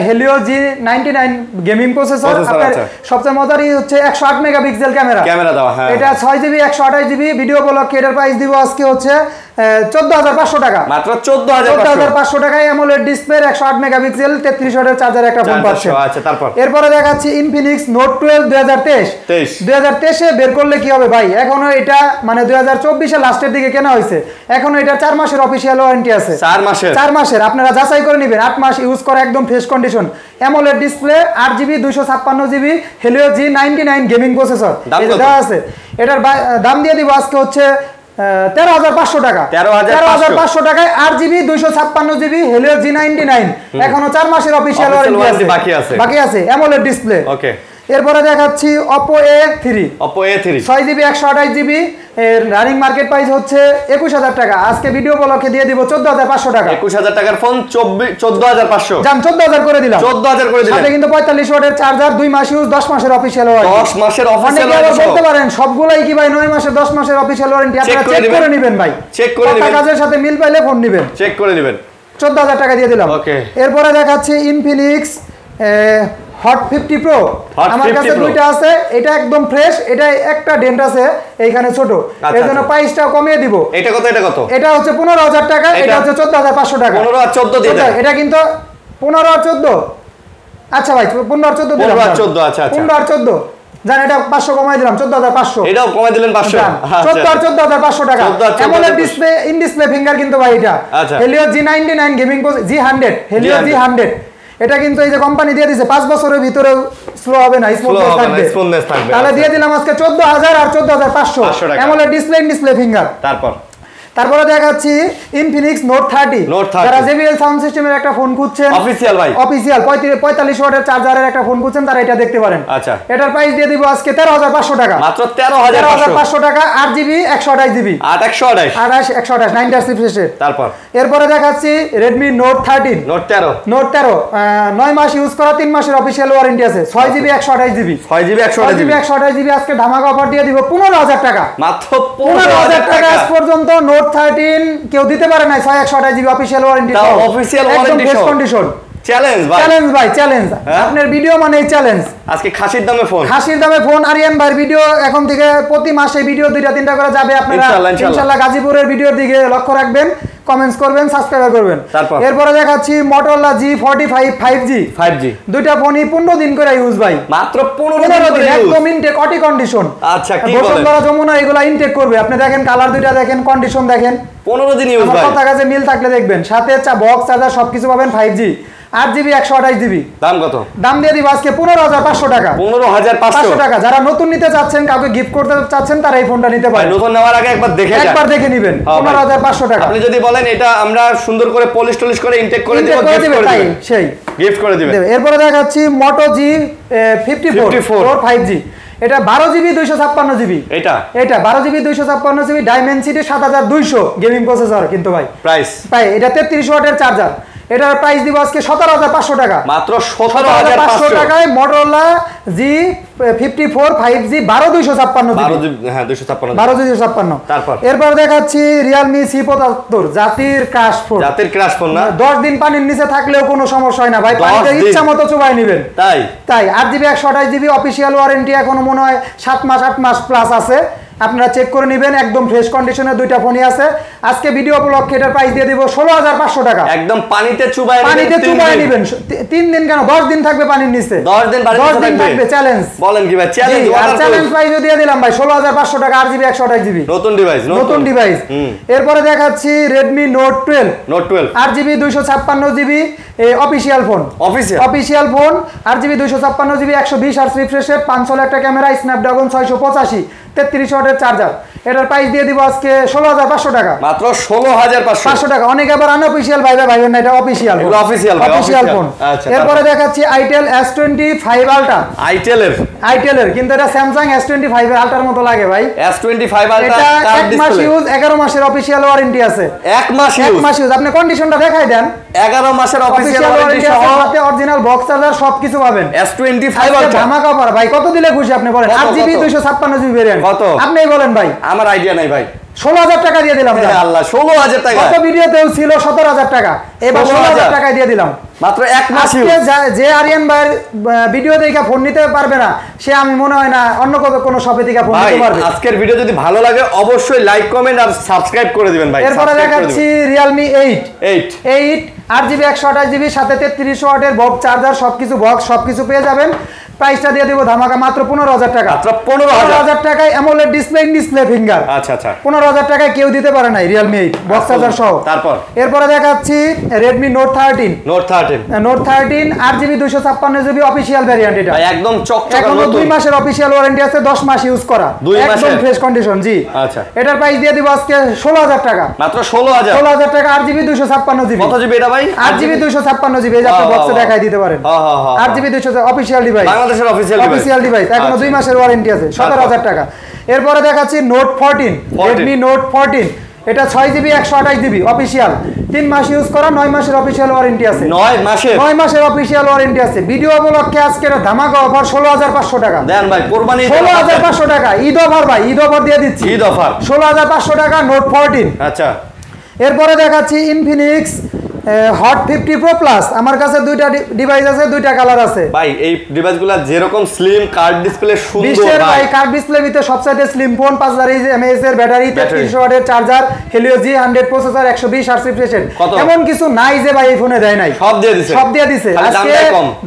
Helio G99 gaming processor. আপনার সবচেয়ে মজারই হচ্ছে 108 মেগাপিক্সেল ক্যামেরা দাও। হ্যাঁ, এটা 6GB 128GB। ভিডিও উপলক্ষে এটার প্রাইস দিব আজকে হচ্ছে 14500 টাকা। মাত্র 14500 টাকায় AMOLED ডিসপ্লে, 108 মেগাপিক্সেল, 33 ওয়াটের চার্জার একটা ফোন পাচ্ছেন। আচ্ছা, এরপরে দেখাচ্ছি Infinix Note 12 2023 এ বের করলে কি হবে ভাই, এখনো এটা মানে 2024 এর লাস্টের দিকে কেনা হয়েছে, এখনো এটা 4 মাসের অফিশিয়াল ওয়ারেন্টি আছে। 4 মাসের আপনারা যাচাই করে নেবেন। 8 মাস ইউজ করা, একদম fresh condition. AMOLED display, 8GB 256GB, Helio G99 gaming processor এটা আছে। এটার দাম দিয়ে দিব আজকে হচ্ছে 13,500 টাকা। 13,500 টাকায় 8GB 256GB Helio G99। এখনো 4 মাসের অফিশিয়াল ওয়ারেন্টি বাকি আছে AMOLED ডিসপ্লে। ওকে, এরপরে দেখাচ্ছি Oppo A3 6GB 128GB। এর রানিং মার্কেট প্রাইস হচ্ছে 21000 টাকা। আজকে ভিডিও উপলক্ষে দিয়ে দিব 14500 টাকা। 21000 টাকার ফোন 14500 জান 14000 করে দিলাম। 14000 করে দিলাম। সাথে কিন্তু 45 ওয়াটের চার্জার, 2 মাস ইউজ, 10 মাসের অফিশিয়াল ওয়ারেন্টি। 10 মাসের অফিশিয়াল ওয়ারেন্টি বলতে পারেন সবগুলাই কি ভাই 9 মাসের 10 মাসের অফিশিয়াল ওয়ারেন্টি। আপনারা চেক করে নেবেন ভাই, চেক করে নেবেন, কাজের সাথে মিল পাইলে ফোন নেবেন, চেক করে নেবেন। 14000 টাকা দিয়ে দিলাম। ওকে, এরপরে দেখাচ্ছি Infinix Hot 50 Pro। আমার কাছে দুইটা আছে, এটা একদম ফ্রেশ, এটা একটা ডেন্ট আছে এইখানে ছোট, এর জন্য প্রাইসটা কমিয়ে দিব। এটা কত? এটা হচ্ছে 15000 টাকা, এটা হচ্ছে 14500 টাকা। 15 আর 14 দিয়ে দেন। এটা কিন্তু 15 আর 14। আচ্ছা ভাই 15 আর 14 দিলাম। 15 আর 14। আচ্ছা, 15 আর 14 জান, এটা 500 কমাই দিলাম, 14500। এটাও কমাই দিলেন 500। 14 আর 14500 টাকা। AMOLED display, in display finger কিন্তু ভাই এটা। Helio G99 gaming G100, Helio G100। এটা কিন্তু এই যে কোম্পানি দিয়ে দিয়েছে 5 বছরের ভিতরে স্লো হবে না, স্মুথনেস থাকবে। তাহলে দিয়ে দিলাম আজকে 14000 আর 14500 AMOLED display, in display finger. তারপরে দেখাচ্ছি ইনফিনিক্স নোট 30 যারা JBL সাউন্ড সিস্টেমের একটা ফোন খুঁজছেন অফিশিয়াল ভাই অফিশিয়াল 45 ওয়াটের চার্জারের একটা ফোন খুঁজছেন তারা এটা দেখতে পারেন। আচ্ছা এটার প্রাইস দিয়ে দিব আজকে 13500 টাকা মাত্র 13500 টাকা 8GB 128GB 128 9টা রিফ্রেশের। তারপর এরপরে দেখাচ্ছি Redmi Note 13 Note 13 9 মাস ইউজ করা 3 মাসের অফিশিয়াল ওয়ারেন্টি আছে 6GB 128GB 6GB আজকে ধামাকা অফার দিয়ে দিব 15000 টাকা মাত্র 15000 টাকা আজ পর্যন্ত Note 13 কেউ দিতে পারে না 128GB অফিশিয়াল ওয়ারেন্টি সহ অফিশিয়াল ওয়ারেন্টি সহ কন্ডিশন চ্যালেঞ্জ ভাই চ্যালেঞ্জ আপনার ভিডিও মানে চ্যালেঞ্জ আজকে খাসির দামে ফোন আরিয়ান ভাইয়ের ভিডিও এখন থেকে প্রতি মাসে ভিডিও 2টা 3টা করে যাবে আপনারা ইনশাআল্লাহ গাজীপুরের ভিডিওর দিকে লক্ষ্য রাখবেন কমেন্টস করবেন সাবস্ক্রাইব করবেন। এরপরে দেখাচ্ছি Motorola G45 5G দুইটা ফোনই 15 দিন করে ইউজ ভাই মাত্র 15 দিন একদম ইনটেক অটি কন্ডিশন। আচ্ছা কি বলেন বসুন্ধরা যমুনা এগুলা ইনটেক করবে আপনি দেখেন কালার দুইটা দেখেন কন্ডিশন দেখেন 15 দিন ইউজ ভাই কথা কাছে মিল থাকলে দেখবেন সাথে বক্স চার্জার সবকিছু পাবেন 5G 8GB 128GB দাম কত দাম দিয়ে দিব আজকে 15500 টাকা 15500 টাকা যারা নতুন নিতে চাচ্ছেন কাউকে গিফট করতে চাচ্ছেন তারা এই ফোনটা নিতে পারেন নতুন নেওয়ার আগে একবার দেখে নেবেন 15500 টাকা আপনি যদি বলেন এটা আমরা সুন্দর করে পলিশ করে ইনটেক করে দেব গিফট করে দিবেন এরপরে দেখাচ্ছি Moto G54 5G এটা 12GB 256GB এটা 12GB 256GB Dimensity 7200 gaming processor কিন্তু ভাই প্রাইস এটা 33 ওয়াটের চার্জার এটার প্রাইস দিব আজকে 17500 টাকা মাত্র 17500 টাকায় Motorola G54 5G 12256 হ্যাঁ 12256 তারপর এরপর দেখাচ্ছি Realme C75 জাতির ক্রাশ ফোন না 10 দিন পানির নিচে থাকলেও কোনো সমস্যা হয় না ভাই পানিতে ইচ্ছামতো চুবাই নেবেন তাই 8GB 128GB অফিশিয়াল ওয়ারেন্টি এখনো মনে হয় 8 মাস প্লাস আছে আপনারা চেক করে নেবেন একদম ফ্রেশ কন্ডিশনের দুইটা ফোনই আছে আজকে ভিডিও উপলক্ষে এটার প্রাইস দিয়ে দিব 16500 টাকা একদম পানিতে চুবাই নেবেন 3 দিন কেন 10 দিন থাকবে পানির নিচে 10 দিন থাকবে চ্যালেঞ্জ বলেন কি ভাই চ্যালেঞ্জ প্রাইস দিয়ে দিলাম ভাই 16500 টাকা 8GB 128GB নতুন ডিভাইস এরপরে দেখাচ্ছি Redmi Note 12 8GB 256GB official phone 8GB 256GB 120Hz রিফ্রেশের 500 একটা ক্যামেরা স্ন্যাপড্রাগন 685 33 ওয়াটের চার্জার এটার প্রাইস দিয়ে দিব আজকে 16500 টাকা মাত্র 16500 টাকা অনেক আবার আনঅফিশিয়াল ভাইবেন না এটা অফিশিয়াল ফোন এরপরে দেখাচ্ছি Itel S25 Ultra আইটেলের কিন্তু এটা Samsung S25 এর আলট্রার মতো লাগে ভাই S25 Ultra এটা 1 মাস ইউজ 11 মাসের অফিশিয়াল ওয়ারেন্টি আছে 1 মাস ইউজ আপনি কন্ডিশনটা দেখাই দেন 11 মাসের অফিশিয়াল ওয়ারেন্টি সহ সাথে অরিজিনাল বক্স চার্জার সবকিছু পাবেন S25 Ultra ধামাকা অফার ভাই কত দিলে খুশি আপনি বলেন 8GB 256GB ভেরিয়েন্ট কত আপনিই বলেন ভাই আমার আইডিয়া নাই ভাই 16000 টাকা দিয়ে দিলাম আল্লাহ 16000 টাকা কত ভিডিওতেও ছিল 17000 টাকা এবার 16000 টাকা দিয়ে দিলাম মাত্র 1 মাস যে আরিয়ান ভাইয়ের ভিডিও দেখে ফোন নিতে পারবে না সে আমি মনে হয় না অন্য কোনো শপে থেকে ফোন নিতে পারবে আজকের ভিডিও যদি ভালো লাগে অবশ্যই লাইক কমেন্ট আর সাবস্ক্রাইব করে দিবেন ভাই এরপরে দেখাচ্ছি Realme 8 8GB 128GB সাথে 33 ওয়াটের বক্স চার্জার সবকিছু পেয়ে যাবেন প্রাইসটা দিয়ে দেব ধামাকা মাত্র 15000 টাকা মাত্র 15000 টাকায় AMOLED ডিসপ্লে ফিঙ্গার আচ্ছা 15000 টাকায় কেউ দিতে পারে না Realme 8 বক্স চার্জার সহ তারপর এরপরে দেখাচ্ছি Redmi Note 13 8GB 256GB official variant এটা একদম চকচকে নতুন 2 মাসের অফিশিয়াল ওয়ারেন্টি আছে 10 মাস ইউজ করা একদম ফ্রেশ কন্ডিশন জি আচ্ছা এটার প্রাইস দিয়ে দিব আজকে 16000 টাকা মাত্র 16000 টাকা 8GB 256GB কত জিবি এটা ভাই 8GB 256GB এই যে আপনি বক্সে দেখাই দিতে পারেন 8GB 256 অফিশিয়াল ডিভাইস বাংলাদেশের অফিশিয়াল ডিভাইস এখনো 2 মাসের ওয়ারেন্টি আছে 17000 টাকা এরপরে দেখাচ্ছি Note 14 Redmi Note 14 এটা 6GB 128GB অফিশিয়াল 3 মাস ইউজ করা 9 মাসের অফিশিয়াল ওয়ারেন্টি আছে 9 মাসের অফিশিয়াল ওয়ারেন্টি আছে ভিডিও উপলক্ষে আজকে ধামাকা অফার 16500 টাকা দেন ভাই কুরবানি 16500 টাকা ঈদ অফার ভাই ঈদ অফার দিয়ে দিচ্ছি ঈদ অফার 16500 টাকা Note 14 আচ্ছা এরপরে দেখাচ্ছি Infinix Hot 50 Pro Plus আমার কাছে দুইটা ডিভাইস আছে দুইটা কালার আছে ভাই এই ডিভাইসগুলো যেরকম স্লিম কার্ড ডিসপ্লে সুন্দর ভাই কার্ড ডিসপ্লে ভিতরে সবচেয়ে স্লিম ফোন 5000 mAh এর ব্যাটারি 33 ওয়াটের charger Helio G100 processor 120Hz refresh এমন কিছু নাই যে ভাই এই ফোনে দেয় নাই সব দিয়ে দিছে আজকে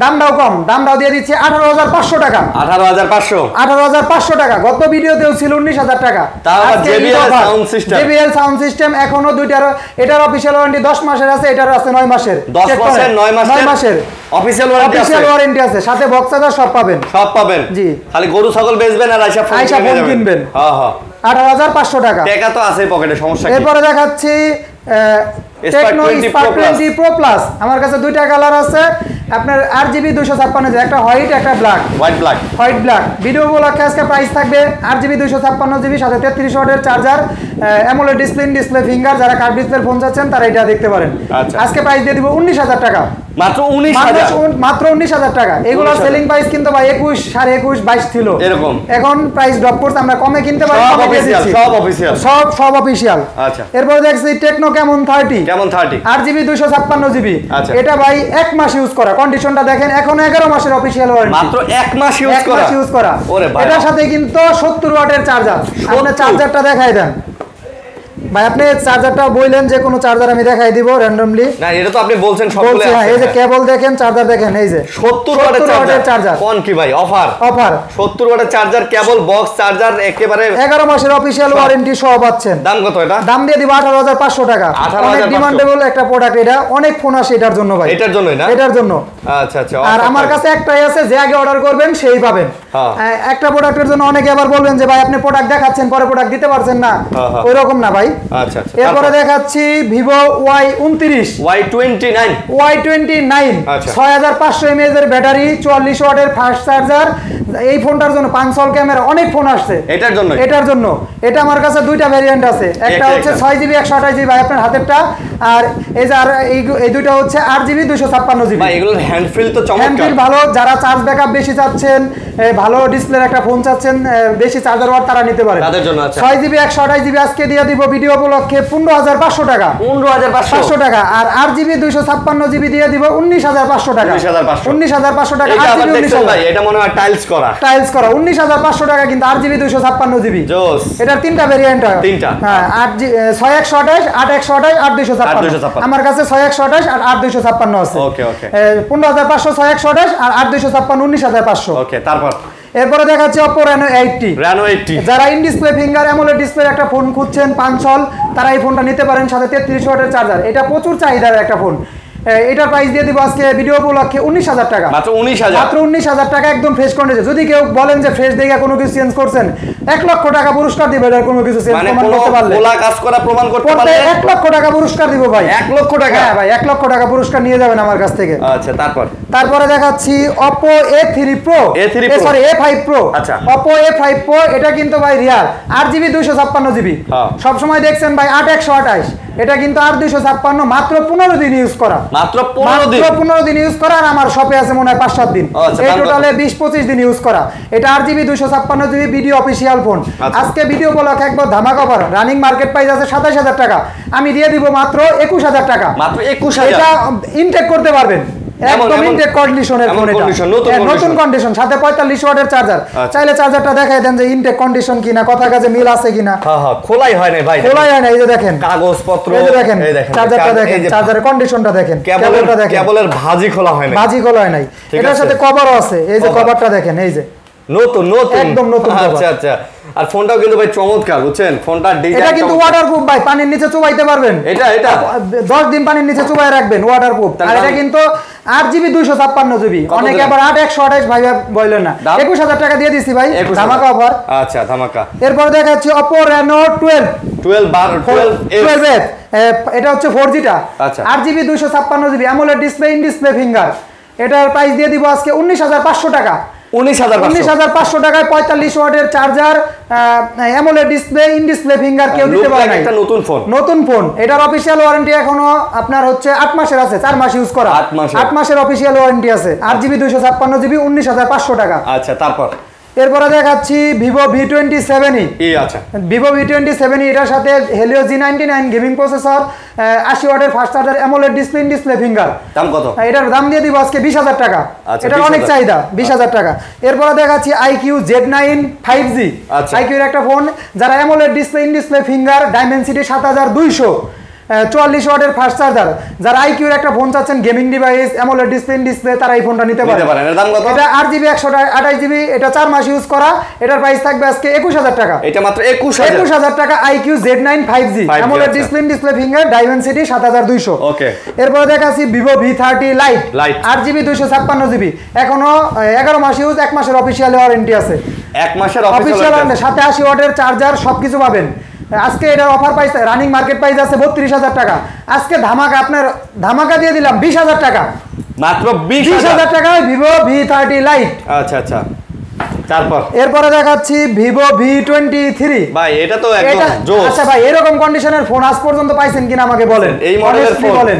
দামটাও কম দামটাও দিয়ে দিচ্ছে 18500 টাকা 18500 টাকা গত ভিডিওতেও ছিল 19000 টাকা তাও JBL সাউন্ড সিস্টেম এখনো দুইটার এটার অফিশিয়াল ওয়ারেন্টি 10 মাসের আছে এটা এটার আছে 9 মাসের 10 মাসের 9 মাসের অফিশিয়াল ওয়ারেন্টি আছে, সাথে বক্স চার্জার সব পাবেন জি। খালি গরু ছাগল বেচবেন আর আইসা ফোন কিনবেন। হ্যাঁ হ্যাঁ 18,500 টাকা। টাকা তো আছে পকেটে, সমস্যা কি? এরপরে দেখাচ্ছি টেকনো স্পার্ক 20 প্রো প্লাস। আমার কাছে দুইটা কালার আছে আপনার RGB 256, একটা হোয়াইট একটা ব্ল্যাক। হোয়াইট ব্ল্যাক ভিডিও উপলক্ষে আজকে প্রাইস থাকবে RGB 256GB সাথে 33 ওয়াটের চার্জার, অ্যামোলেড ডিসপ্লে ফিঙ্গার। যারা কার্ভ ডিসপ্লে ফোন চাচ্ছেন তারা এটা দেখতে পারেন। আজকে প্রাইস দিয়ে দিব 19,000 টাকা। মাত্র 19,000, মাত্র 19,000 টাকা। এগুলোর সেলিং প্রাইস কিন্তু ভাই 21, 21.5, 22 ছিল এরকম। এখন প্রাইস ড্রপ করছে, আমরা কমে কিনতে পারি, কমে দিয়ে দিচ্ছি। সব অফিশিয়াল। আচ্ছা, এরপর দেখছি টেকনো কেমন 30 RGB 256GB। এটা ভাই 1 মাস ইউজ করা, কন্ডিশনটা দেখেন, এখন 11 মাসের অফিশিয়াল ওয়ারেন্টি। মাত্র 1 মাস ইউজ করা। এটার সাথে কিন্তু 70 ওয়াটের চার্জার। আপনি চার্জারটা দেখাই দেন ভাই, আপনি চার্জারটা বললেন যে কোনো চার্জার আমি দেখাই দিব র্যান্ডমলি। না এটা তো আপনি বলছেন সবগুলো আছে। হ্যাঁ, এই যে কেবল দেখেন, চার্জার দেখেন, এই যে 70 ওয়াটের চার্জার। কোন কি ভাই অফার 70 ওয়াটের চার্জার, কেবল, বক্স, চার্জার একেবারে 11 মাসের অফিশিয়াল ওয়ারেন্টি সহ পাচ্ছেন। দাম কত এটা? দাম দিয়ে দিব 18,500 টাকা। অনেক ডিমান্ডেবল একটা প্রোডাক্ট, এটা অনেক ফোন আসে এটার জন্য ভাই। এটার জন্যই না? এটার জন্য। আচ্ছা আচ্ছা। আর আমার কাছে একটাই আছে, যে আগে অর্ডার করবেন সেই পাবেন। একটা প্রোডাক্টের জন্য অনেকে আবার বলবেন যে ভাই আপনি প্রোডাক্ট দেখাচ্ছেন পরে প্রোডাক্ট দিতে পারছেন না, ওই রকম না ভাই। আচ্ছা আচ্ছা। এরপরে দেখাচ্ছি Vivo Y29 6500 mAh এর ব্যাটারি, 44 ওয়াটের ফাস্ট চার্জার। এই ফোনটার জন্য 5 সল ক্যামেরা, অনেক ফোন আসছে এটার জন্য। এটা আমার কাছে দুইটা ভেরিয়েন্ট আছে, একটা হচ্ছে 6GB 128GB ভাই আপনার হাতেরটা, আর এই যে আর এই দুইটা হচ্ছে 8GB 256GB ভাই। এগুলোর হ্যান্ডফিল তো চমৎকার, হ্যান্ডফিল ভালো। যারা চার্জ ব্যাকআপ বেশি চাচ্ছেন, ভালো ডিসপ্লের একটা ফোন চাচ্ছেন, বেশি চার্জার ওয়াট, তারা নিতে পারেন তাদের জন্য। 6GB 128GB আজকে দিয়ে দিব ভিডিও উপলক্ষে 15,500 টাকা। 15,500 টাকা। আর 8GB 256GB দিয়ে দিব 19,500 টাকা। 19,500 টাকা। এটা মনে হয় টাইলস করা 19,500 টাকা কিন্তু 8GB 256GB। এটার তিনটা ভেরিয়েন্ট হয়। হ্যাঁ, 6/128, 8/128, 8/256। আমার কাছে 6/128 আর 8/256 আছে। ওকে ওকে। 15,500 6/128 আর 8/256 19,500। ওকে, তারপর এরপরে দেখাচ্ছি Oppo Reno 80। যারা ইন ডিসপ্লে ফিঙ্গার অ্যামোলেড ডিসপ্লের একটা ফোন খুঁজছেন 5 সল, তারা এই ফোনটা নিতে পারেন, সাথে 33 ওয়াটের চার্জার। এটা প্রচুর চাহিদার একটা ফোন। এটার প্রাইস দিয়ে দিব আজকে ভিডিও উপলক্ষে 19,000 টাকা। মাত্র 19,000 টাকা, একদম ফ্রেশ কন্ডিশন। যদি কেউ বলেন যে ফ্রেশ দেখে কোনো কিছু চেঞ্জ করছেন, 1 লক্ষ টাকা পুরস্কার দিব এটার কোনো কিছু চেঞ্জ প্রমাণ করতে পারলে। পোলা কাজ করা প্রমাণ করতে পারলে 1 লক্ষ টাকা পুরস্কার দিব ভাই। 1 লক্ষ টাকা? হ্যাঁ ভাই, 1 লক্ষ টাকা পুরস্কার নিয়ে যাবেন আমার কাছ থেকে। আচ্ছা, তারপরে দেখাচ্ছি Oppo A3 Pro, sorry A5 Pro। আচ্ছা, Oppo A5 Pro এটা কিন্তু ভাই রিয়াল 8GB 256GB। সব সময় দেখছেন ভাই 8/128, এটা কিন্তু 8/256, মাত্র 15 দিন ইউজ করা। মাত্র 15 দিন ইউজ করা। আর আমার শপে আছে মনে হয় 5-7 দিন। এই টোটালে 20-25 দিন ইউজ করা। এটা 8GB 256GB video official phone. আজকে ভিডিও বলক একবার ধামাকা অফার। রানিং মার্কেট প্রাইস আছে 27,000 টাকা, আমি দিয়ে দিব মাত্র 21,000 টাকা। মাত্র 21,000। এটা ইনটেক করতে পারবেন, একদম ইনটেক কন্ডিশনের ফোন। এটা নতুন কন্ডিশন, সাথে 45 ওয়াটের চার্জার। চাইলে চার্জারটা দেখাই দেন যে ইনটেক কন্ডিশন কিনা, কথা কাজে মিল আছে কিনা। হ্যাঁ হ্যাঁ, খোলাই হয় না ভাই, খোলাই হয় না। এই যে দেখেন কাগজপত্র, এই যে দেখেন চার্জারটা দেখেন, চার্জারের কন্ডিশনটা দেখেন, কেবলটা দেখেন, কেবলের ভাঁজি খোলা হয় না, ভাঁজি খোলা হয় নাই। এটার সাথে কভারও আছে, এই যে কভারটা দেখেন, এই যে নতুন একদম নতুন। আচ্ছা আচ্ছা। আর ফোনটাও কিন্তু ভাই চমৎকার, বুঝছেন? ফোনটা ডিজাইন এটা কিন্তু ওয়াটারপ্রুফ ভাই, পানির নিচে চুবাইতে পারবেন। এটা 10 দিন পানির নিচে চুবাই রাখবেন, ওয়াটারপ্রুফ। আর এটা কিন্তু 8GB 256GB। অনেকে আবার 8/128 ভাই বলেন না। 21,000 টাকা দিয়ে দিছি ভাই, ধামাকা অফার। আচ্ছা, ধামাকা। এরপর দেখাচ্ছি Oppo Reno 12 এটা হচ্ছে 4G টা। 8GB 256GB AMOLED display, in display finger. এটার প্রাইস দিয়ে দিব আজকে 19,500 টাকা। 19,500 টাকায় 45 ওয়াটের charger, AMOLED display, in display finger, কেউ দিতে পারে না। একটা নতুন ফোন। এটার অফিশিয়াল ওয়ারেন্টি এখনো আপনার হচ্ছে 8 মাসের আছে, 4 মাস ইউজ করা। 8 মাসের অফিশিয়াল ওয়ারেন্টি আছে। 8GB 256GB 19,500 টাকা। আচ্ছা, তারপর এরপরে দেখাচ্ছি Vivo V27e। আচ্ছা, Vivo V27e এটার সাথে Helio G99 গেমিং প্রসেসর, 80 ওয়াটের fast charger, AMOLED display, in display finger. দাম কত? এটার দাম দিয়ে দিব আজকে 20,000 টাকা। এটা অনেক চাহিদা, 20,000 টাকা। এরপরে দেখাচ্ছি iQ Z9 5G। iQ এর একটা ফোন, যারা AMOLED display, in display finger, Dimensity 7200, 44 ওয়াটের ফাস্ট চার্জার। যারা আইকিউর একটা ফোন চাচ্ছেন গেমিং ডিভাইস অ্যামোলেড ডিসপ্লে তারা এই ফোনটা নিতে পারেন। এর দাম কত? এটা 8GB 128GB, এটা 4 মাস ইউজ করা। এটার প্রাইস থাকবে আজকে 21000 টাকা। এটা মাত্র 21000 টাকা। IQ Z9 5G AMOLED display finger Dimensity 7200। ওকে। এরপর দেখাচ্ছি Vivo V30 Lite 8GB 256GB, এখনো 11 মাস ইউজ, 1 মাসের অফিশিয়াল ওয়ারেন্টি আছে। 1 মাসের অফিশিয়াল ওয়ারেন্টি, সাথে 80 ওয়াটের চার্জার সবকিছু পাবেন। আজকে এটার offer price running market price আছে 32000 টাকা। আজকে ধামাকা, আপনার ধামাকা দিয়ে দিলাম 20000 টাকা, মাত্র 20000 টাকায় Vivo V30 Lite। আচ্ছা আচ্ছা, তারপর এরপরে দেখাচ্ছি Vivo V23। ভাই এটা তো একদম জোস। আচ্ছা ভাই, এরকম কন্ডিশনের ফোন আজ পর্যন্ত পাইছেন কিনা আমাকে বলেন। এই মডেলের ফোন বলেন,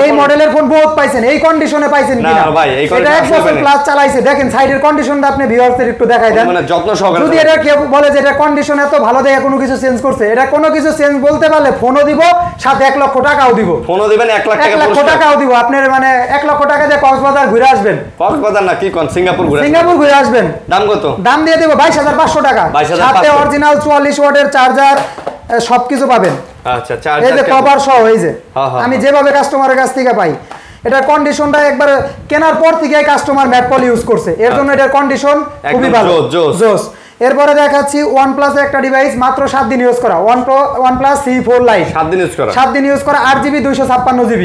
এই মডেলের ফোন বহুত পাইছেন, এই কন্ডিশনে পাইছেন কিনা? না ভাই, এই এটা 1 বছর প্লাস চালাইছে। দেখেন সাইডের কন্ডিশনটা আপনি ভিউয়ারদের একটু দেখাই দেন, মানে যত্ন সহকারে। যদি এটা কেউ বলে যে এটা কন্ডিশন এত ভালো দেখে কোনো কিছু চেঞ্জ করছে, এটা কোনো কিছু চেঞ্জ বলতে পারলে ফোনও দিব, সাথে 1 লক্ষ টাকাও দিব। ফোনও দিবেন, 1 লাখ টাকা, 1 লক্ষ টাকাও দিব। আপনার মানে 1 লক্ষ টাকা দিয়ে কক্সবাজার ঘুরে আসবেন। কক্সবাজার না, কি কোন সিঙ্গাপুর ঘুরে আসবেন। দাম কত? দাম দিয়ে দেব 22500 টাকা, সাথে অরিজিনাল 44 ওয়াটের চার্জার সবকিছু পাবেন। আচ্ছা, চার্জার এই যে কভার সহ, এই যে আমি যেভাবে কাস্টমারের কাছ থেকে পাই, এটার কন্ডিশনটা একবার কেনার পর থেকে কাস্টমার ম্যাটপল ইউজ করছে, এর জন্য এটার কন্ডিশন খুবই ভালো, জোস। এরপরে দেখাচ্ছি OnePlus এর একটা ডিভাইস, মাত্র 7 দিন ইউজ করা, OnePlus C4 Lite। 7 দিন ইউজ করা, 8GB 256GB।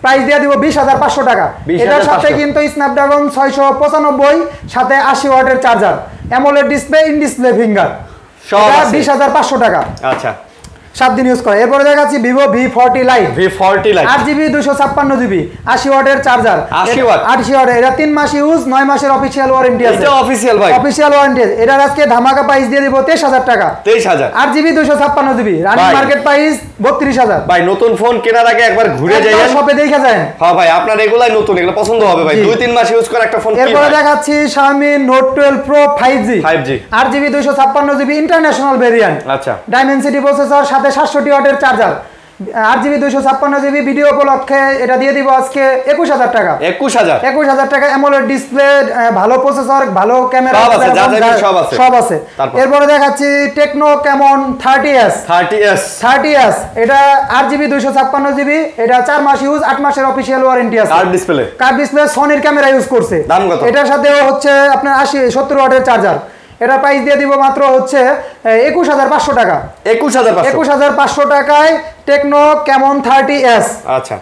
প্রাইস দিয়ে দিব 20500 টাকা। এটার সাথে কিন্তু স্ন্যাপড্রাগন 695, সাথে 80 ওয়াটের charger, AMOLED display, in display finger, সব 20500 টাকা। আচ্ছা, 7 দিন ইউজ করা। এরপরে দেখাচ্ছি Vivo V40 Lite 8GB 256GB, 80 ওয়াটের চার্জার, 80 ওয়াট। এটা 3 মাস ইউজ, 9 মাসের অফিশিয়াল ওয়ারেন্টি আছে। এটা অফিশিয়াল ভাই, অফিশিয়াল ওয়ারেন্টি। এটার আজকে ধামাকা প্রাইস দিয়ে দিব 23000 টাকা। 23000, 8GB 256GB, running market price 32000। ভাই নতুন ফোন কেনার আগে একবার ঘুরে যাইয়েন, শপে দেখে যান। হ্যাঁ ভাই, আপনার এগুলাই নতুন, এগুলো পছন্দ হবে ভাই, 2-3 মাস ইউজ করা একটা ফোন। এরপরে দেখাচ্ছি Xiaomi Note 12 Pro 5G 8GB 256GB, international variant. আচ্ছা, ডাইমেনসিটি প্রসেসর, সাথে 760 ওয়াটের চার্জার, 8GB 256GB। ভিডিও উপলক্ষে এটা দিয়ে দিব আজকে 21000 টাকা। 21000 টাকা। অ্যামোলেড ডিসপ্লে, ভালো প্রসেসর, ভালো ক্যামেরা, সব আছে। এরপরে দেখাচ্ছি টেকনো ক্যামন 30s। এটা 8GB 256GB, এটা 4 মাস ইউজ, 8 মাসের অফিশিয়াল ওয়ারেন্টি আছে। কার্ভ ডিসপ্লে, সনির ক্যামেরা ইউজ করছে। দাম কত? এটার সাথে হচ্ছে আপনার 70 ওয়াটের চার্জার। এটা প্রাইস দিয়ে দিব মাত্র হচ্ছে 21500 টাকা। 21500 টাকায় টেকনো ক্যামন 30s। আচ্ছা,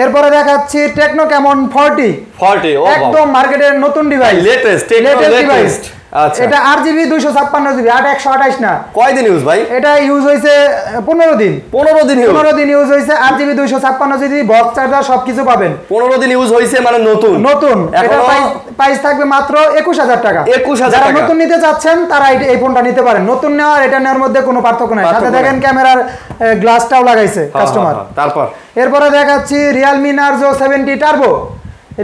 এরপরে দেখাচ্ছি টেকনো ক্যামন 40, একদম মার্কেটের নতুন ডিভাইস, লেটেস্ট ডিভাইস। আচ্ছা, এটা 8GB 256GB, 128 না। কয়দিন ইউজ ভাই? এটা ইউজ হইছে 15 দিন। 15 দিন ইউজ হইছে। 8GB 256GB, বক্স চার্জার সবকিছু পাবেন। 15 দিন ইউজ হইছে মানে নতুন। এটা প্রাইস থাকবে মাত্র 21000 টাকা। 21000 টাকা। যারা নতুন নিতে চাচ্ছেন তারা এই ফোনটা নিতে পারেন। নতুন নেওয়া আর এটা নেওয়ার মধ্যে কোনো পার্থক্য নাই। সাথে দেখেন ক্যামেরার গ্লাসটাও লাগাইছে কাস্টমার। তারপর এরপরে দেখাচ্ছি Realme Narzo 70 Turbo,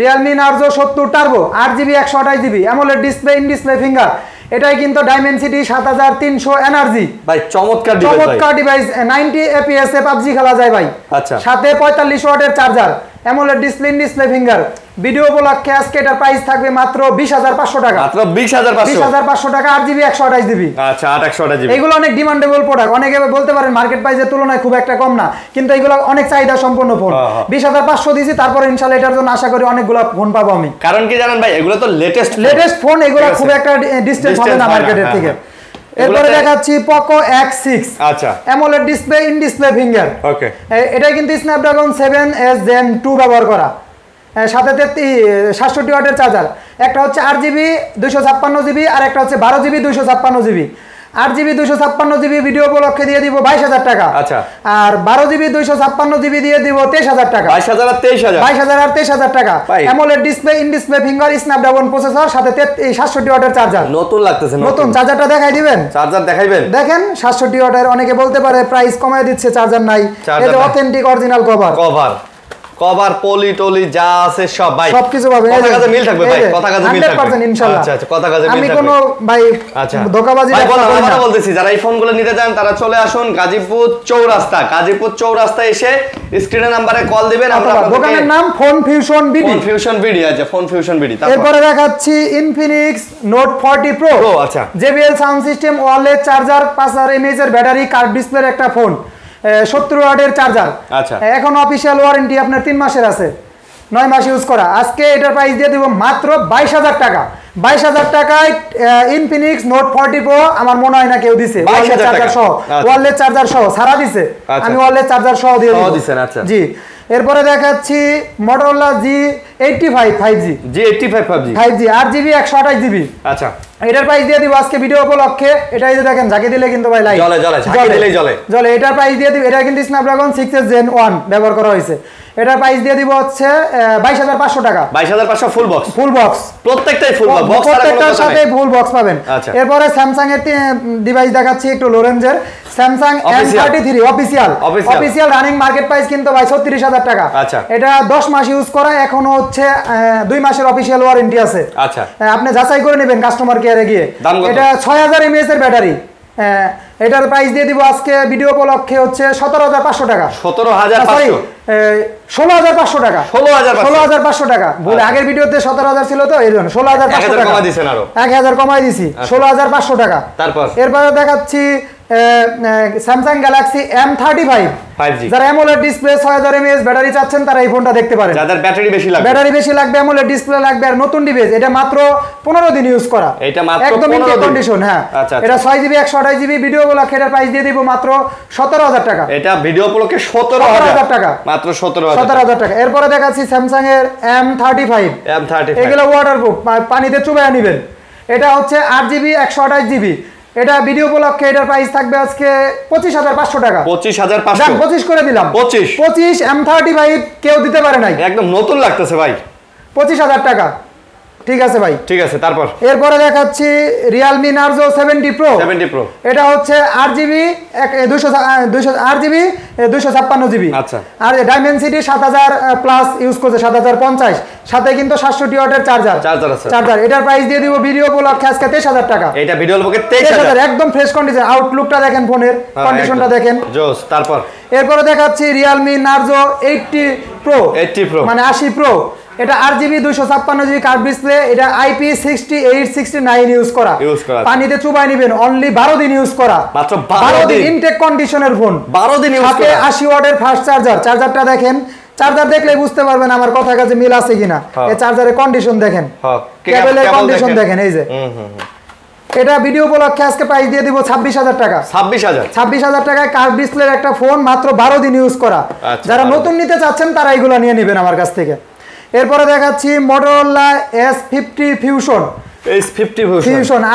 Realme Narzo 70 Turbo, 8GB 128GB, AMOLED display, in display finger. এটাই কিন্তু ডাইমেনসিটি 7300 এনার্জি। ভাই চমৎকার ডিভাইস, 90 FPS এ PUBG খেলা যায় ভাই। আচ্ছা, সাথে 45 ওয়াটের charger, AMOLED display, in display finger. Video উপলক্ষে আজকে এটার প্রাইস থাকবে মাত্র 20500 টাকা। মাত্র 20500 টাকা, 8GB 128GB। আচ্ছা, 128GB। এগুলো অনেক ডিমান্ডেবল প্রোডাক্ট। অনেকে বলতে পারেন মার্কেট প্রাইসের তুলনায় খুব একটা কম না, কিন্তু এগুলো অনেক চাহিদা সম্পন্ন ফোন। 20500 দিয়েছি, তারপর ইনশাআল্লাহ এটার জন্য আশা করি অনেকগুলো ফোন পাবো আমি। কারণ কি জানেন ভাই, এগুলো তো লেটেস্ট ফোন, এগুলো খুব একটা ডিস্টেন্স হবে না মার্কেটের থেকে। এরপরে দেখাচ্ছি Poco X6। আচ্ছা, AMOLED display, in display finger. Okay, এটা কিন্তু স্ন্যাপড্রাগন 7S Gen 2 ব্যবহার করা, সাথে 67 ওয়াটের চার্জার। একটা হচ্ছে 8GB 256GB, আর একটা হচ্ছে 12GB 256GB। 8GB 256GB video উপলক্ষে দিয়ে দিব 22000 টাকা। আচ্ছা, আর 12GB 256GB দিয়ে দিব 23000 টাকা। 22000 আর 23000 টাকা। AMOLED display, in display finger, Snapdragon processor, সাথে 67 ওয়াটের চার্জার। নতুন লাগতেছে, নতুন চার্জারটা দেখাই দিবেন। চার্জার দেখাইবেন, দেখেন 67 ওয়াটের। অনেকে বলতে পারে প্রাইস কমায় দিচ্ছে, চার্জার নাই। এই যে অথেন্টিক অরিজিনাল কভার পলি টলি যা আছে সব ভাই, সবকিছু পাবেন। কথা কাজে মিল থাকবে ভাই, কথা কাজে মিল থাকবে 100% ইনশাআল্লাহ। আচ্ছা, কথা কাজে মিল থাকবে। আমি কোনো ভাই ধোকাবাজি না বলতেছি। যারা এই ফোনগুলো নিতে চান তারা চলে আসুন গাজীপুর চৌরাস্তা এসে স্ক্রিনে নম্বরে কল দিবেন। আমরা দোকানের নাম ফোন ফিউশন বিডি। আচ্ছা, ফোন ফিউশন বিডি। এরপরে দেখাচ্ছি Infinix Note 40 Pro। আচ্ছা, JBL sound system, wireless charger, 5000 mAh এর ব্যাটারি, কার্ভ ডিসপ্লের একটা ফোন। 70 ওয়াটের চার্জার। আচ্ছা, এখন অফিশিয়াল ওয়ারেন্টি আপনার 3 মাসের আছে, 9 মাস ইউজ করা। আজকে এটার প্রাইস দিয়ে দিব মাত্র 22,000 টাকা। 22,000 টাকায় ইনফিনিক্স নোট 40 প্রো আমার মনে হয় না কেউ দিছে, ওয়্যারলেস চার্জার সহ, ওয়্যারলেস চার্জার সহ সারা দিছে। আমি ওয়্যারলেস চার্জার সহ দিয়ে দিব। আচ্ছা জি, এরপরে দেখাচ্ছি Motorola G85 5G 5G 8GB 128GB। আচ্ছা, এটার প্রাইস দিয়ে দিব আজকে ভিডিও উপলক্ষে। এটা এই যে দেখেন, ঝাঁকি দিলে কিন্তু ভাই লাইট জ্বলে। এটার প্রাইস দিয়ে দিব, এটা কিন্তু স্ন্যাপড্রাগন 6s Gen 1 ব্যবহার করা হয়েছে। এটার প্রাইস দিয়ে দিব হচ্ছে 22,500 টাকা। 22,500 ফুল বক্স, প্রত্যেকটাই ফুল বক্স, প্রত্যেকটার সাথে ফুল বক্স পাবেন। এরপরে স্যামসাং এর ডিভাইস দেখাচ্ছি একটু লো রেঞ্জের, Samsung M33 official running market price কিন্তু ভাই 36,000 টাকা। এটা 10 মাস ইউজ করা, এখনো হচ্ছে 2 মাসের অফিশিয়াল ওয়ারেন্টি আছে। আচ্ছা, আপনি যাচাই করে নেবেন কাস্টমার কেয়ারে গিয়ে। এটা 6000 mAh এর ব্যাটারি। এটার প্রাইস দিয়ে দিব আজকে ভিডিও উপলক্ষে হচ্ছে 17,500 টাকা। 16,500 টাকা। 16,500 টাকা বলে আগের ভিডিওতে 17,000 ছিল তো এই জন্য 16,500 টাকা কমাই দিয়েছেন, আরো 1,000 কমাই দিছি, 16,500 টাকা। এরপর দেখাচ্ছি স্যামসাং গ্যালাক্সি M35 5G। যারা অ্যামোলেড ডিসপ্লে 6000 mAh ব্যাটারি চাচ্ছেন তারা এই ফোনটা দেখতে পারেন। যাদের ব্যাটারি বেশি লাগবে অ্যামোলেড ডিসপ্লে লাগবে আর নতুন ডিভাইস, এটা মাত্র 15 দিন ইউজ করা, এটা মাত্র একদম ইন কন্ডিশন। হ্যাঁ, এটা 6GB 128GB ভিডিও উপলক্ষে এটার প্রাইস দিয়ে দিব মাত্র 17,000 টাকা। এটা ভিডিও উপলক্ষে 17,000 টাকা, মাত্র 17,000 টাকা। এরপরে দেখাচ্ছি স্যামসাং এর M35 এগুলো ওয়াটারপ্রুফ, পানিতে চুবাইয়া নেবেন। এটা হচ্ছে 8GB 128GB। এটা ভিডিও উপলক্ষে এটার প্রাইস থাকবে আজকে 25,500 টাকা। 25 করে দিলাম। 25 M35 কেউ দিতে পারে নাই, একদম নতুন লাগতেছে ভাই। 25,000 টাকা, ঠিক আছে ভাই, ঠিক আছে। এরপরে দেখাচ্ছি Realme Narzo 70 Pro। এটা হচ্ছে 8GB 256GB। আচ্ছা, আর Dimensity 7000 প্লাস ইউজ করছে, 7050, সাথে কিন্তু 67 ওয়াটের চার্জার। এটার প্রাইস দিয়ে দিব ভিডিও উপলক্ষে আজকে 23,000 টাকা। এটা ভিডিও উপলক্ষে 23,000, একদম ফ্রেশ কন্ডিশন। আউটলুকটা দেখেন, ফোনের কন্ডিশনটা দেখেন, জোস। এরপরে দেখাচ্ছি Realme Narzo 80 Pro মানে 80 Pro। এটা 8GB 256GB কার্ভ ডিসপ্লে। এটা IP6869 ইউজ করা, পানিতে চুবাই নেবেন, অনলি 12 দিন ইউজ করা, মাত্র 12 দিন ইনটেক কন্ডিশনের ফোন, 12 দিন ইউজ করা। 80 ওয়াটের ফাস্ট চার্জারটা দেখেন, চার্জার দেখলে বুঝতে পারবেন আমার কথা কাছে মিল আছে কিনা। এই চার্জারের কন্ডিশন দেখেন, কেবলের কন্ডিশন দেখেন, এই যে। এটা ভিডিও উপলক্ষে আজকে প্রাইস দিয়ে দিব 26,000 টাকা। 26,000 টাকায় কার্ভ ডিসপ্লের একটা ফোন, মাত্র 12 দিন ইউজ করা। যারা নতুন নিতে চাচ্ছেন তারা এগুলো নিয়ে নেবেন আমার কাছ থেকে। এরপরে দেখাচ্ছি Motorola S50 Fusion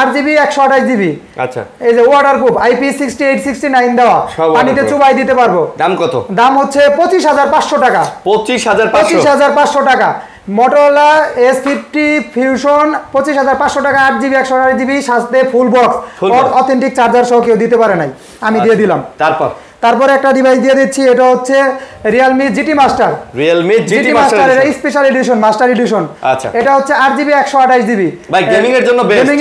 8GB 128GB। আচ্ছা, এই যে ওয়াটারপ্রুফ, IP6869 দেওয়া, পানিতে চুবাই দিতে পারবো। দাম কত? দাম হচ্ছে 25,500 টাকা। 25,500 টাকা। Motorola S50 Fusion 25,500 টাকা, 8GB 128GB, সাথে ফুল বক্স, অথেন্টিক চার্জার সহ কেউ দিতে পারে নাই, আমি দিয়ে দিলাম। তারপরে একটা ডিভাইস দিয়ে দিচ্ছি, এটা হচ্ছে Realme GT Master। এটা স্পেশাল এডিশন, মাস্টার এডিশন। আচ্ছা, এটা হচ্ছে 8GB 128GB। ভাই গেমিং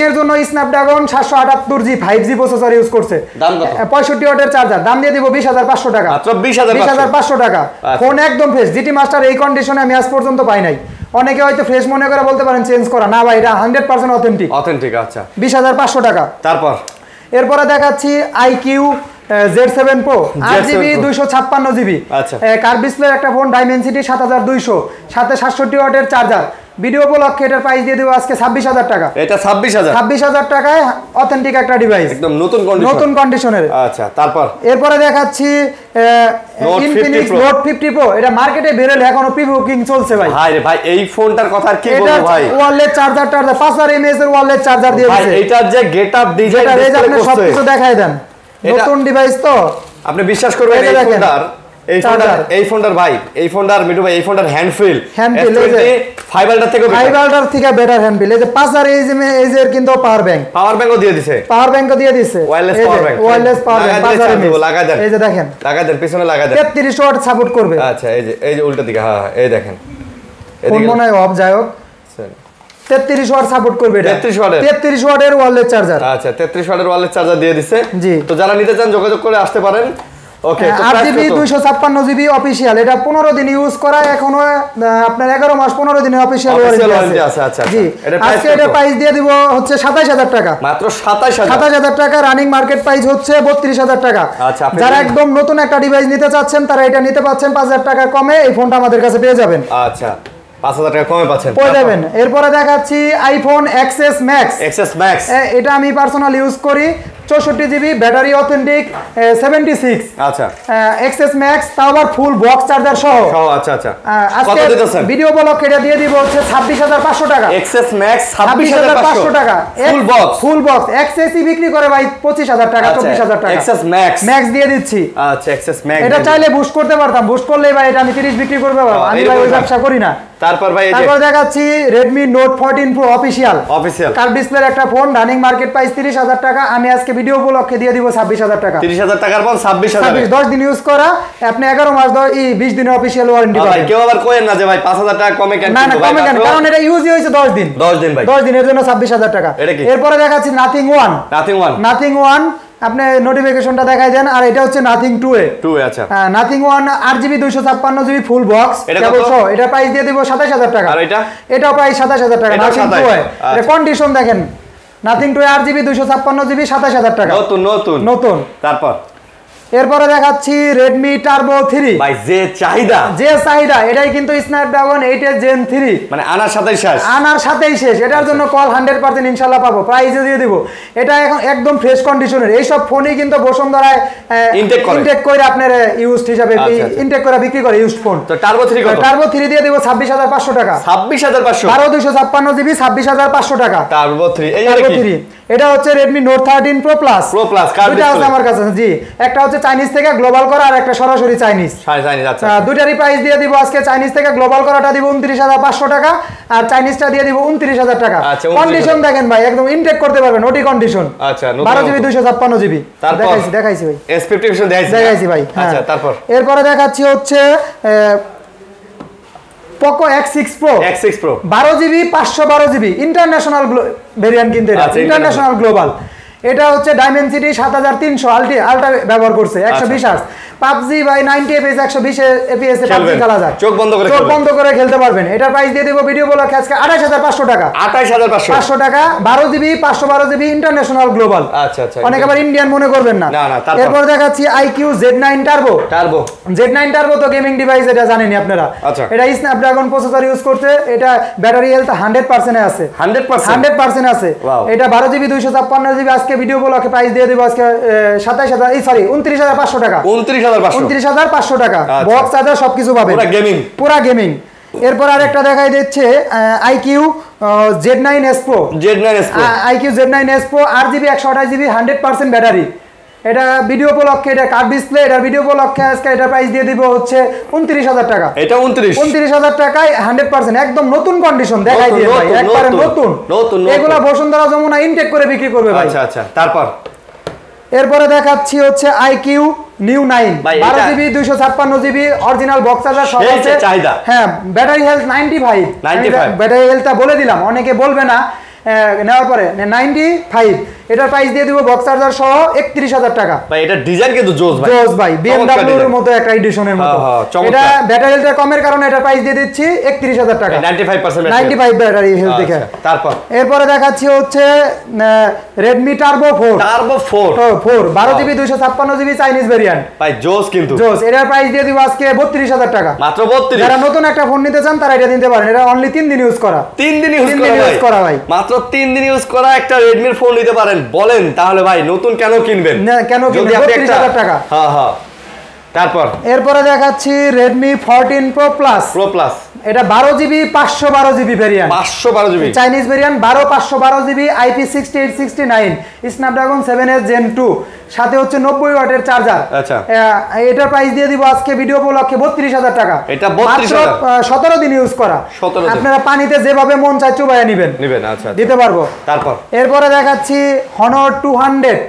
এর জন্য Snapdragon 778G 5G processor use করছে। দাম কত? 65 ওয়াটের চার্জার। দাম দিয়ে দিব 20,500 টাকা। মাত্র 20,500 টাকা। ফোন একদম ফ্রেশ। GT Master এই কন্ডিশনে আমি আজ পর্যন্ত পাই নাই। অনেকে হয়তো ফ্রেশ মনে করে বলতে পারেন চেঞ্জ করা, না ভাই, এটা 100% অথেন্টিক। আচ্ছা, 20,500 টাকা। এরপরে দেখাচ্ছি IQ Z7 Pro 8GB 256GB। আচ্ছা, কার্ভ ডিসপ্লে একটা ফোন, Dimensity 7200, সাথে 67 ওয়াটের চার্জার। ভিডিও উপলক্ষে এটার প্রাইস দিয়ে দেব আজকে 26,000 টাকা। এটা 26,000 টাকায় অথেন্টিক একটা ডিভাইস, একদম নতুন কন্ডিশনের। আচ্ছা, এরপরে দেখাচ্ছি Infinix Note 50 Pro। এটা মার্কেটে বেরোলে এখনো প্রি বুকিং চলছে ভাই। ভাই এই ফোনটার কথা আর কি বলবো ভাই। ওয়্যারলেস চার্জার 5000 mAh এর ওয়্যারলেস চার্জার দিয়ে দিয়েছে। ভাই এটার যে গেটআপ ডিজাইন, এটা আপনি সবকিছু দেখাই দেন, নতুন ডিভাইস তো আপনি বিশ্বাস করবেন। এই ফোনটার ভাই, এই ফোনটার মিঠু ভাই, এই ফোনটার হ্যান্ডফিল ফাইবারটার থেকে বেটার হ্যান্ডফিল। এই যে 5000 mAh এর কিন্তু পাওয়ার ব্যাংকও দিয়ে দিয়েছে, ওয়্যারলেস পাওয়ার ব্যাংক। লাগাই দেন, এই যে দেখেন, লাগাই দেন, পিছনে লাগাই দেন, 33 ওয়াট সাপোর্ট করবে। আচ্ছা, এই যে উল্টা দিকে, হ্যাঁ এই দেখেন, ফোন মনে হয় অফ যায় হোক, 33 ওয়াট সাপোর্ট করবে। 33 ওয়াটের ওয়্যারলেস চার্জার। আচ্ছা, 33 ওয়াটের ওয়্যারলেস চার্জার দিয়ে দিছে। জি, তো যারা নিতে চান যোগাযোগ করে আসতে পারেন। ওকে, তো 8GB 256GB অফিশিয়াল, এটা 15 দিন ইউজ করা, এখনো আপনার 11 মাস 15 দিনের অফিশিয়াল ওয়ারেন্টি আছে। আচ্ছা জি, আজকে এটা প্রাইস দিয়ে দিব হচ্ছে 27000 টাকা, মাত্র 27000 টাকা। রানিং মার্কেট প্রাইস হচ্ছে 32000 টাকা। আচ্ছা, যারা একদম নতুন একটা ডিভাইস নিতে চাচ্ছেন তারা এটা নিতে পাচ্ছেন 5000 টাকা কমে, এই ফোনটা আমাদের কাছে পেয়ে যাবেন। আচ্ছা, 5000 টাকা কমে পাচ্ছেন, পেয়ে যাবেন। এরপরে দেখাচ্ছি আইফোন XS Max। এটা আমি পার্সোনাল ইউজ করি, 64GB ব্যাটারি, অথেন্টিক 76। আচ্ছা, XS Max, তাও আবার ফুল বক্স চার্জার সহ। আচ্ছা, আজকে ভিডিও ব্লগে এটা দিয়ে দিব হচ্ছে 26500 টাকা। XS Max 26500 টাকা ফুল বক্স। XS বিক্রি করে ভাই 25000 টাকা, 24000 টাকা। XS Max দিয়ে দিচ্ছি। আচ্ছা, XS Max এটা চাইলে বুস্ট করতে পারতাম, বুস্ট করলেই ভাই এটা আমি 30 বিক্রি করতে পারবো, আমি ভাই ওই ব্যবসা করি না। তারপর দেখাচ্ছি Redmi Note 14 Pro official curve ডিসপ্লের একটা ফোন, রানিং মার্কেট প্রাইস 30000 টাকা, আমি আজকে ভিডিও উপলক্ষে দিয়ে দিব 26000 টাকা। 30000 টাকার ফোন 26000, 10 দিন ইউজ করা, আপনি 11 মাস 20 দিনের অফিশিয়াল ওয়ারেন্টি পাবেন। ভাই কেউ আবার কইেন না যে ভাই 5000 টাকা কমে কেন? না, কমে কেন, কারণ এটা ইউজই হইছে 10 দিন ভাই, 10 দিনের জন্য 26000 টাকা। এরপরে দেখাচ্ছি Nothing One, আপনি নোটিফিকেশনটা দেখাই দেন। আর এটা হচ্ছে Nothing 2A। আচ্ছা, Nothing One 8GB 256GB full box, এটা প্রাইস দিয়ে দিব 27000 টাকা। আর এটাও প্রাইস 27000 টাকা। Nothing 2A, এটা কন্ডিশন দেখেন, Nothing 2A 8GB 256GB 27000 টাকা, নতুন। তারপর এরপরে দেখাচ্ছি Redmi Turbo 3। ভাই যে চাহিদা, এটাই কিন্তু Snapdragon 8 Gen 3, মানে আনার সাথেই শেষ। এটার জন্য কল 100% ইনশাআল্লাহ পাবো, প্রাইসে দিয়ে দিব। এটা এখন একদম ফ্রেশ কন্ডিশনের, এই সব ফোনই কিন্তু বসুন্ধরায় ইনটেক করে আপনার ইউজড হিসাবে ইনটেক করে বিক্রি করে ইউজড ফোন। তো Turbo 3 কত? Turbo 3 দিয়ে দিব 26500 টাকা। 26500, 12256GB 26500 টাকা। Turbo 3 এটা হচ্ছে Redmi Note 13 Pro Plus, দুটো আছে আমার কাছে। জি, একটা হচ্ছে চাইনিজ থেকে গ্লোবাল করা, আর একটা সরাসরি চাইনিজ। আচ্ছা, দুটারই প্রাইস দিয়ে দিব আজকে। চাইনিজ থেকে গ্লোবাল করাটা দিব 29500 টাকা, আর চাইনিজটা দিয়ে দিব 29000 টাকা। কন্ডিশন দেখেন ভাই, একদম ইনটেক করতে পারবেন, ওটি কন্ডিশন। আচ্ছা, 12GB 256GB দেখাইছি ভাই, স্পেসিফিকেশন দেখাইছি ভাই। আচ্ছা, তারপর এরপরে দেখাচ্ছি হচ্ছে Poco X6 Pro 12GB 512GB international variant, কিন্তু এটা ইন্টারন্যাশনাল গ্লোবাল। এটা হচ্ছে Dimensity 7300 আলট্রা ব্যবহার করছে, 120 Hz পাবজি ভাই 90 fps 120 fps এ পাবজি খেলা যায়, চোখ বন্ধ করে খেলতে পারবেন। এটার প্রাইস দিয়ে দেব ভিডিও বলে আজকে 28500 টাকা। 28500 টাকা, 12GB 512GB ইন্টারন্যাশনাল গ্লোবাল। আচ্ছা, অনেক আবার ইন্ডিয়ান মনে করবেন না। এরপর দেখাচ্ছি IQ Z9 Turbo। Z9 Turbo তো গেমিং ডিভাইস, এটা জানেনই আপনারা। এটা স্ন্যাপড্রাগন প্রসেসর ইউজ করতে, এটা ব্যাটারি হেলথ 100% এ আছে, 100% আছে। এটা 12GB 256GB আজকে ভিডিও বলে প্রাইস দিয়ে দেব আজকে 29500 টাকা। 29500 টাকা, বক্স চার্জার সবকিছু পাবেন, পুরা গেমিং। এরপর আরেকটা দেখাই দিচ্ছে IQ Z9S Pro। IQ Z9S Pro 8GB 128GB 100% battery. এটা ভিডিও উপলক্ষে, এটা কার্ভ ডিসপ্লে, এটা ভিডিও উপলক্ষে আজকে এটা প্রাইস দিয়ে দিব হচ্ছে 29000 টাকা। এটা 29000 টাকায় 100% একদম নতুন কন্ডিশন দেখাই দিয়ে ভাই, একবারে নতুন। এগুলা বসুন্ধরা যমুনা ইনটেক করে বিক্রি করবে ভাই। আচ্ছা, তারপর এরপরে দেখাচ্ছি হচ্ছে IQ New 9 12GB 256GB original box charger সহ আছে। হ্যাঁ, ব্যাটারি হেলথ 95। ব্যাটারি হেলথটা বলে দিলাম, অনেকে বলবে না নেওয়ার পরে 95। এটার প্রাইস দিয়ে দিব বক্স চার্জার সহ 31000 টাকা। ভাই এটা ডিজাইন কিন্তু জোস ভাই, BMW এর মতো একটা এডিশনের মতো। এটা ব্যাটারি হেলথ কমের কারণে এটা প্রাইস দিয়ে দিচ্ছি 31000 টাকা, 95 ব্যাটারি হেলথ দেখে। তারপর এরপরে দেখাচ্ছি হচ্ছে Redmi Turbo 4 12GB 256GB Chinese variant. ভাই জোস কিন্তু জোস। এটার প্রাইস দিয়ে দিব আজকে 32000 টাকা, মাত্র 32। যারা নতুন একটা ফোন নিতে চান তারা এটা নিতে পারেন। এটা অনলি 3 দিন ইউজ করা, 3 দিন ইউজ করা ভাই, মাত্র 3 দিন ইউজ করা একটা Redmi এর ফোন নিতে পারেন। বলেন তাহলে ভাই নতুন কেন কিনবেন? কেন কিনবেন? 32000 টাকা। হ্যাঁ। তারপর এরপরে দেখাচ্ছি Redmi 14 Pro Plus। এটা 12GB 512GB variant, 512GB Chinese variant, 512GB IP6869 Snapdragon 7S Gen 2, সাথে হচ্ছে 90 ওয়াটের চার্জার। আচ্ছা, এটার প্রাইস দিয়ে দিব আজকে ভিডিও উপলক্ষে 32000 টাকা। এটা 32000, 17 দিন ইউজ করা। আপনারা পানিতে যেভাবে মন চায় চুবাইয়া নেবেন। আচ্ছা, দিতে পারবো। তারপর এরপরে দেখাচ্ছি Honor 200।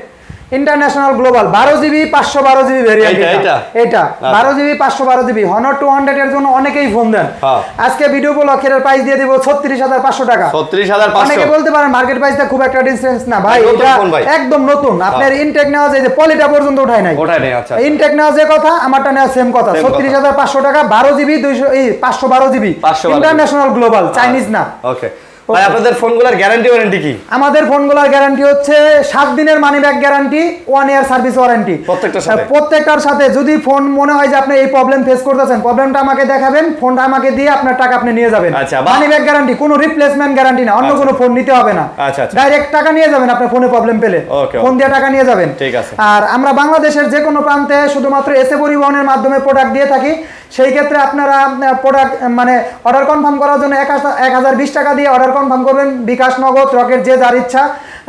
International global 12 GB 512 GB variant এটা 12 জিবি 512 জিবি Honor 200 এর জন্য অনেকেই ফোন দেন। আজকে ভিডিও ব্লগের প্রাইস দিয়ে দেব 36500 টাকা। 36500। অনেকে বলতে পারেন মার্কেট প্রাইসটা খুব একটা ডিফারেন্স না ভাই, এটা একদম নতুন। আপনার ইনটেক নেওয়া যায় যে পলিটা পর্যন্ত উঠায় নাই। আচ্ছা, ইনটেক নেওয়া যে কথা, আমারটা নেওয়া সেম কথা। 36500 টাকা 12 GB 512 GB international global, Chinese না। ওকে ভাই, আপনাদের ফোনগুলোর গ্যারান্টি ওয়ারেন্টি কি? আমাদের ফোনগুলোর গ্যারান্টি হচ্ছে 7 দিনের money back guarantee, 1 year service warranty প্রত্যেকটার সাথে। যদি ফোন মনে হয় যে আপনি এই প্রবলেম ফেস করতেছেন, প্রবলেমটা আমাকে দেখাবেন, ফোনটা আমাকে দিয়ে আপনার টাকা আপনি নিয়ে যাবেন। মানি ব্যাক গ্যারান্টি, কোনো রিপ্লেসমেন্ট গ্যারান্টি না, অন্য কোনো ফোন নিতে হবে না, ডাইরেক্ট টাকা নিয়ে যাবেন। আপনার ফোনে প্রবলেম পেলে ফোন দিয়ে টাকা নিয়ে যাবেন। ঠিক আছে। আর আমরা বাংলাদেশের যে কোনো প্রান্তে শুধুমাত্র এসএ পরিবহনের মাধ্যমে প্রোডাক্ট দিয়ে থাকি। সেই ক্ষেত্রে আপনারা প্রোডাক্ট মানে অর্ডার কনফার্ম করার জন্য 1020 টাকা দিয়ে অর্ডার কনফার্ম করবেন। বিকাশ, নগদ, রকেট যে যার ইচ্ছা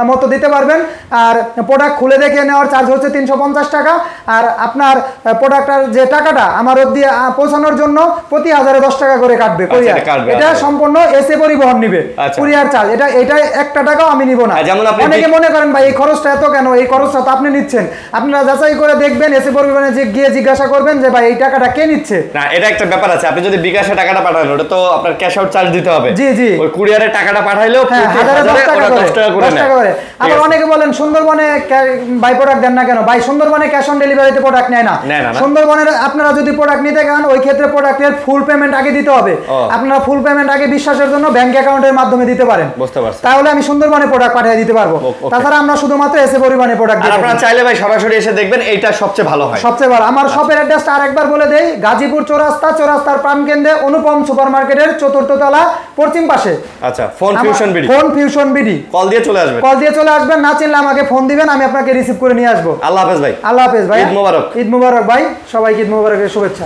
মতো দিতে পারবেন। আর প্রোডাক্ট খুলে দেখে নেওয়ার চার্জ হচ্ছে 350 টাকা। আর আপনার প্রোডাক্টের যে টাকাটা আমার অবধি পৌঁছানোর জন্য প্রতি 1010 টাকা করে কাটবে কুরিয়ার। এটা সম্পূর্ণ এসএ পরিবহন নিবে কুরিয়ার চার্জ। এটা 1 টাকাও আমি নিব না। অনেকে মনে করেন ভাই এই খরচটা এত কেন, এই খরচটা তো আপনি নিচ্ছেন। আপনারা যাচাই করে দেখবেন, এসএ পরিবহনে গিয়ে জিজ্ঞাসা করবেন যে ভাই এই টাকাটা কে নিচ্ছে। না, এটা একটা ব্যাপার আছে। আপনি যদি বিকাশে টাকাটা পাঠান, ওটা তো আপনার ক্যাশ আউট চার্জ দিতে হবে। জি জি, ওই কুরিয়ারে টাকাটা পাঠাইলেও 10 টাকা করে নেয়। আবার অনেকে বলেন সুন্দরবনে বাই প্রোডাক্ট দেন না কেন? ভাই সুন্দরবনে ক্যাশ অন ডেলিভারিতে প্রোডাক্ট নেয় না। সুন্দরবনের আপনারা যদি প্রোডাক্ট নিতে চান, ওই ক্ষেত্রে প্রোডাক্টের ফুল পেমেন্ট আগে দিতে হবে। আপনারা ফুল পেমেন্ট আগে বিশ্বাসের জন্য ব্যাংক অ্যাকাউন্টের মাধ্যমে দিতে পারেন। বুঝতে পারছেন? তাহলে আমি সুন্দরবনে প্রোডাক্ট পাঠিয়ে দিতে পারবো। তাছাড়া আমরা শুধুমাত্র এসএ পরিবহনে প্রোডাক্ট দিই। আপনারা চাইলে ভাই সরাসরি এসে দেখবেন, এইটা সবচেয়ে ভালো হয়, সবচেয়ে ভালো। আমার শপের অ্যাড্রেসটা আরেকবার বলে দেই, গাজীপুর চৌরাস্তার প্রাণকেন্দ্রে অনুপম সুপারমার্কেটের 4র্থ তলা পশ্চিম পাশে। আচ্ছা, ফোন ফিউশন বিডি। কল দিয়ে চলে আসবেন। না চিনলে আমাকে ফোন দিবেন, আমি আপনাকে রিসিভ করে নিয়ে আসবো। আল্লাহ হাফেজ ভাই। আল্লাহ হাফেজ ভাই। ঈদ মোবারক। ঈদ মোবারক ভাই, সবাইকে ঈদ মোবারকের শুভেচ্ছা।